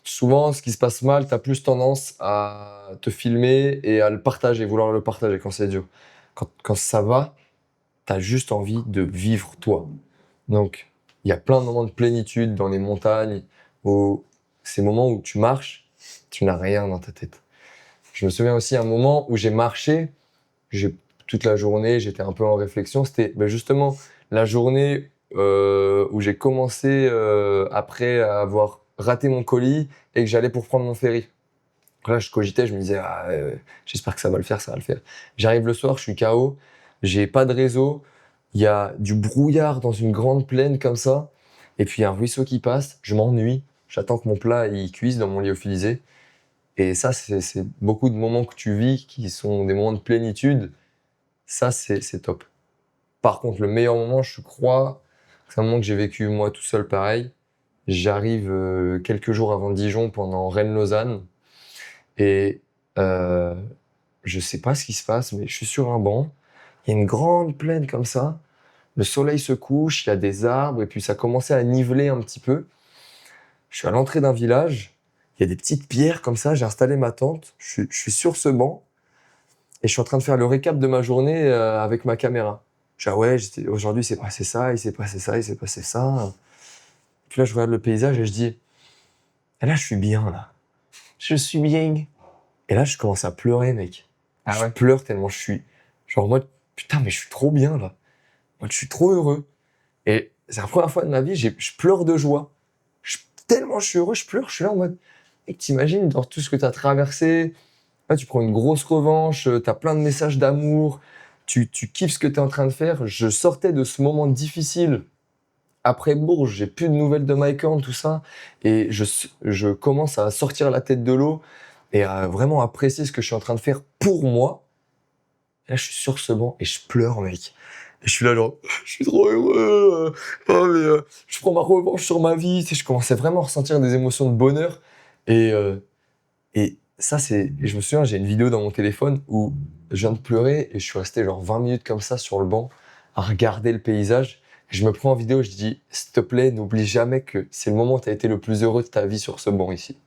souvent, ce qui se passe mal, tu as plus tendance à te filmer et à le partager, vouloir le partager quand c'est dur. Quand ça va, tu as juste envie de vivre toi. Donc, il y a plein de moments de plénitude dans les montagnes, où ces moments où tu marches, tu n'as rien dans ta tête. Je me souviens aussi un moment où j'ai marché, toute la journée, j'étais un peu en réflexion. C'était justement la journée où j'ai commencé après avoir raté mon colis et que j'allais pour prendre mon ferry. Là, je cogitais, je me disais, j'espère que ça va le faire, ça va le faire. J'arrive le soir, je suis KO, j'ai pas de réseau, il y a du brouillard dans une grande plaine comme ça, et puis il y a un ruisseau qui passe, je m'ennuie, j'attends que mon plat il cuise dans mon lyophilisé. Et ça, c'est beaucoup de moments que tu vis qui sont des moments de plénitude. Ça, c'est top. Par contre, le meilleur moment, je crois, c'est un moment que j'ai vécu moi tout seul pareil. J'arrive quelques jours avant Dijon pendant Rennes-Lausanne et je sais pas ce qui se passe, mais je suis sur un banc. Il y a une grande plaine comme ça. Le soleil se couche, il y a des arbres et puis ça commençait à niveler un petit peu. Je suis à l'entrée d'un village. Il y a des petites pierres comme ça. J'ai installé ma tente. Je suis sur ce banc et je suis en train de faire le récap de ma journée avec ma caméra. Je dis, ah ouais, aujourd'hui, il s'est passé ça, il s'est passé ça, il s'est passé ça. Puis là, je regarde le paysage et je dis, et là, je suis bien, là. Je suis bien. Et là, je commence à pleurer, mec. Ah Je ouais? pleure tellement je suis, genre, en mode, putain, mais je suis trop bien, là. En mode, je suis trop heureux. Et c'est la première fois de ma vie, je pleure de joie. Tellement je suis heureux, je pleure, je suis là en mode, mec, t'imagines dans tout ce que t'as traversé. Là, tu prends une grosse revanche, t'as plein de messages d'amour, tu kiffes ce que t'es en train de faire. Je sortais de ce moment difficile. Après Bourges, j'ai plus de nouvelles de Mike Horn, tout ça. Et je commence à sortir la tête de l'eau et à vraiment apprécier ce que je suis en train de faire pour moi. Et là, je suis sur ce banc et je pleure, mec. Et je suis là, genre, je suis trop heureux. Je prends ma revanche sur ma vie. Tu sais, je commençais vraiment à ressentir des émotions de bonheur. Et ça, et je me souviens, j'ai une vidéo dans mon téléphone où je viens de pleurer et je suis resté genre 20 minutes comme ça sur le banc à regarder le paysage. Je me prends en vidéo et je dis, s'il te plaît, n'oublie jamais que c'est le moment où tu as été le plus heureux de ta vie sur ce banc ici.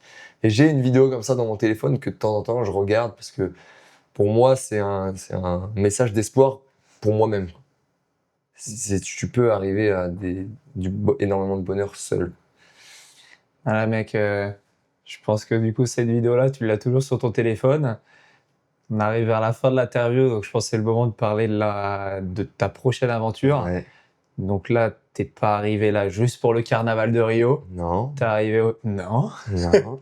Et j'ai une vidéo comme ça dans mon téléphone que de temps en temps je regarde parce que pour moi, c'est un message d'espoir pour moi-même. Tu peux arriver à énormément de bonheur seul. Voilà, mec, je pense que du coup, cette vidéo-là, tu l'as toujours sur ton téléphone. On arrive vers la fin de l'interview, donc je pense que c'est le moment de parler de ta prochaine aventure. Ouais. Donc là, t'es pas arrivé là juste pour le carnaval de Rio. Non. T'es arrivé Non. Non.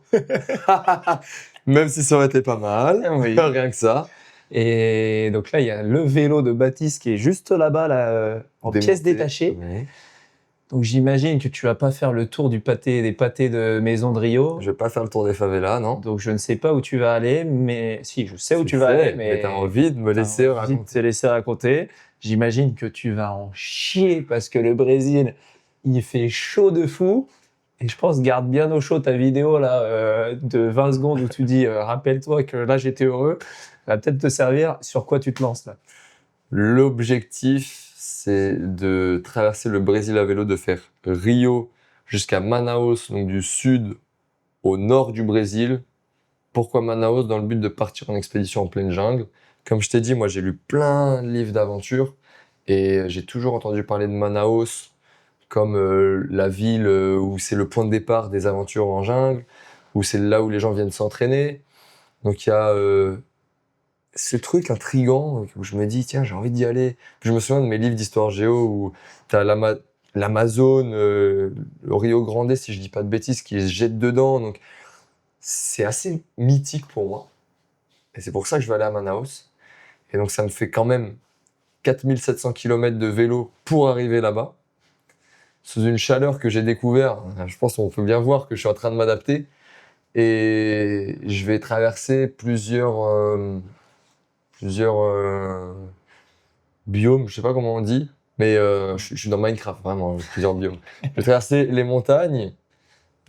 Même si ça aurait été pas mal. Oui. Rien que ça. Et donc là, il y a le vélo de Baptiste qui est juste là-bas, en pièces Démonté. détachées. Ouais. Donc j'imagine que tu vas pas faire le tour des pâtés de maison de Rio. Je vais pas faire le tour des favelas, non. Donc je ne sais pas où tu vas aller, mais si, je sais où Tu tu vas sais, aller, mais t'as envie de me laisser t'as envie de raconter. te laisser raconter. J'imagine que tu vas en chier parce que le Brésil, il fait chaud de fou. Et je pense, garde bien au chaud ta vidéo là, de 20 secondes où tu dis rappelle-toi que là j'étais heureux. Ça va peut-être te servir. Sur quoi tu te lances là? L'objectif, c'est de traverser le Brésil à vélo, de faire Rio jusqu'à Manaus, donc du sud au nord du Brésil. Pourquoi Manaus? Dans le but de partir en expédition en pleine jungle. Comme je t'ai dit, moi j'ai lu plein de livres d'aventure et j'ai toujours entendu parler de Manaus comme la ville où c'est le point de départ des aventures en jungle, où c'est là où les gens viennent s'entraîner. Donc il y a ce truc intriguant où je me dis, tiens, j'ai envie d'y aller. Puis je me souviens de mes livres d'histoire géo où tu as l'Amazone, le Rio Grande, si je dis pas de bêtises, qui se jette dedans. Donc c'est assez mythique pour moi. Et c'est pour ça que je vais aller à Manaus. Et donc ça me fait quand même 4700 km de vélo pour arriver là-bas. Sous une chaleur que j'ai découvert, je pense qu'on peut bien voir que je suis en train de m'adapter. Et je vais traverser plusieurs biomes, je sais pas comment on dit, mais je suis dans Minecraft, vraiment, plusieurs biomes. Je vais traverser les montagnes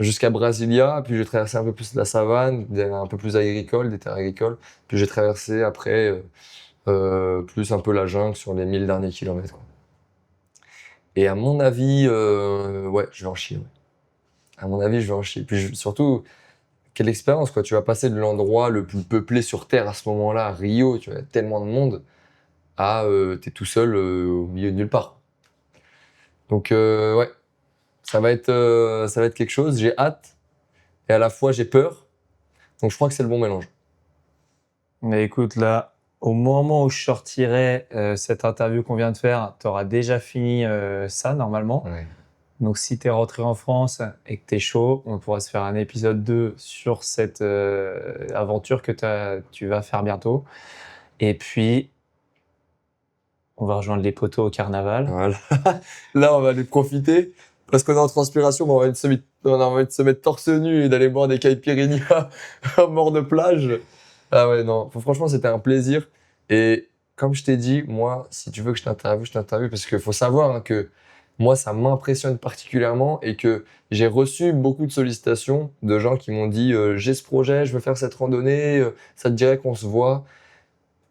jusqu'à Brasilia, puis je vais traverser un peu plus la savane, un peu plus agricole, des terres agricoles, puis je vais traverser après plus un peu la jungle sur les 1000 derniers kilomètres, quoi. Et à mon avis, ouais, je vais en chier. Ouais. À mon avis, je vais en chier. Puis surtout, quelle expérience, quoi. Tu vas passer de l'endroit le plus peuplé sur Terre à ce moment-là, à Rio, tu as tellement de monde, à t'es tout seul au milieu de nulle part. Donc, ouais, ça va être quelque chose. J'ai hâte et à la fois j'ai peur. Donc, je crois que c'est le bon mélange. Mais écoute, là, au moment où je sortirai cette interview qu'on vient de faire, tu auras déjà fini ça normalement. Ouais. Donc si tu es rentré en France et que tu es chaud, on pourra se faire un épisode 2 sur cette aventure que tu vas faire bientôt. Et puis, on va rejoindre les poteaux au carnaval. Voilà. Là, on va aller profiter parce qu'on est en transpiration, mais on a envie de se mettre torse nu et d'aller boire des caipirinhas à bord de plage. Ah ouais, non. Franchement, c'était un plaisir. Et comme je t'ai dit, moi, si tu veux que je t'interviewe parce qu'il faut savoir hein, que moi, ça m'impressionne particulièrement et que j'ai reçu beaucoup de sollicitations de gens qui m'ont dit j'ai ce projet, je veux faire cette randonnée, ça te dirait qu'on se voit.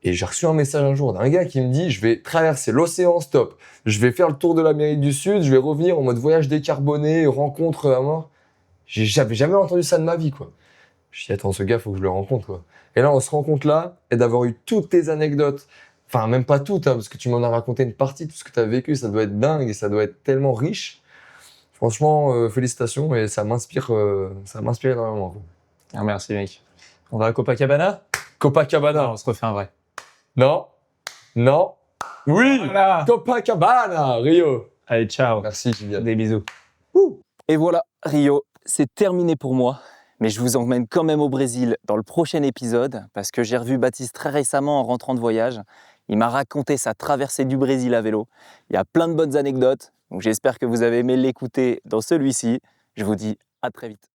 Et j'ai reçu un message un jour d'un gars qui me dit je vais traverser l'océan stop, je vais faire le tour de l'Amérique du Sud, je vais revenir en mode voyage décarboné, rencontre à mort. J'avais jamais entendu ça de ma vie, quoi. Je dis attends, ce gars, faut que je le rencontre, quoi. Et là, on se rencontre là, et d'avoir eu toutes tes anecdotes, enfin même pas toutes, hein, parce que tu m'en as raconté une partie, tout ce que tu as vécu, ça doit être dingue et ça doit être tellement riche. Franchement, félicitations et ça m'inspire énormément, quoi. Ah, merci mec. On va à Copacabana? Copacabana. Non, on se refait un vrai. Non, non, oui, Voilà. Copacabana, Rio. Allez, ciao. Merci, Kylian. Des bisous. Et voilà, Rio, c'est terminé pour moi. Mais je vous emmène quand même au Brésil dans le prochain épisode parce que j'ai revu Baptiste très récemment en rentrant de voyage. Il m'a raconté sa traversée du Brésil à vélo. Il y a plein de bonnes anecdotes. Donc j'espère que vous avez aimé l'écouter dans celui-ci. Je vous dis à très vite.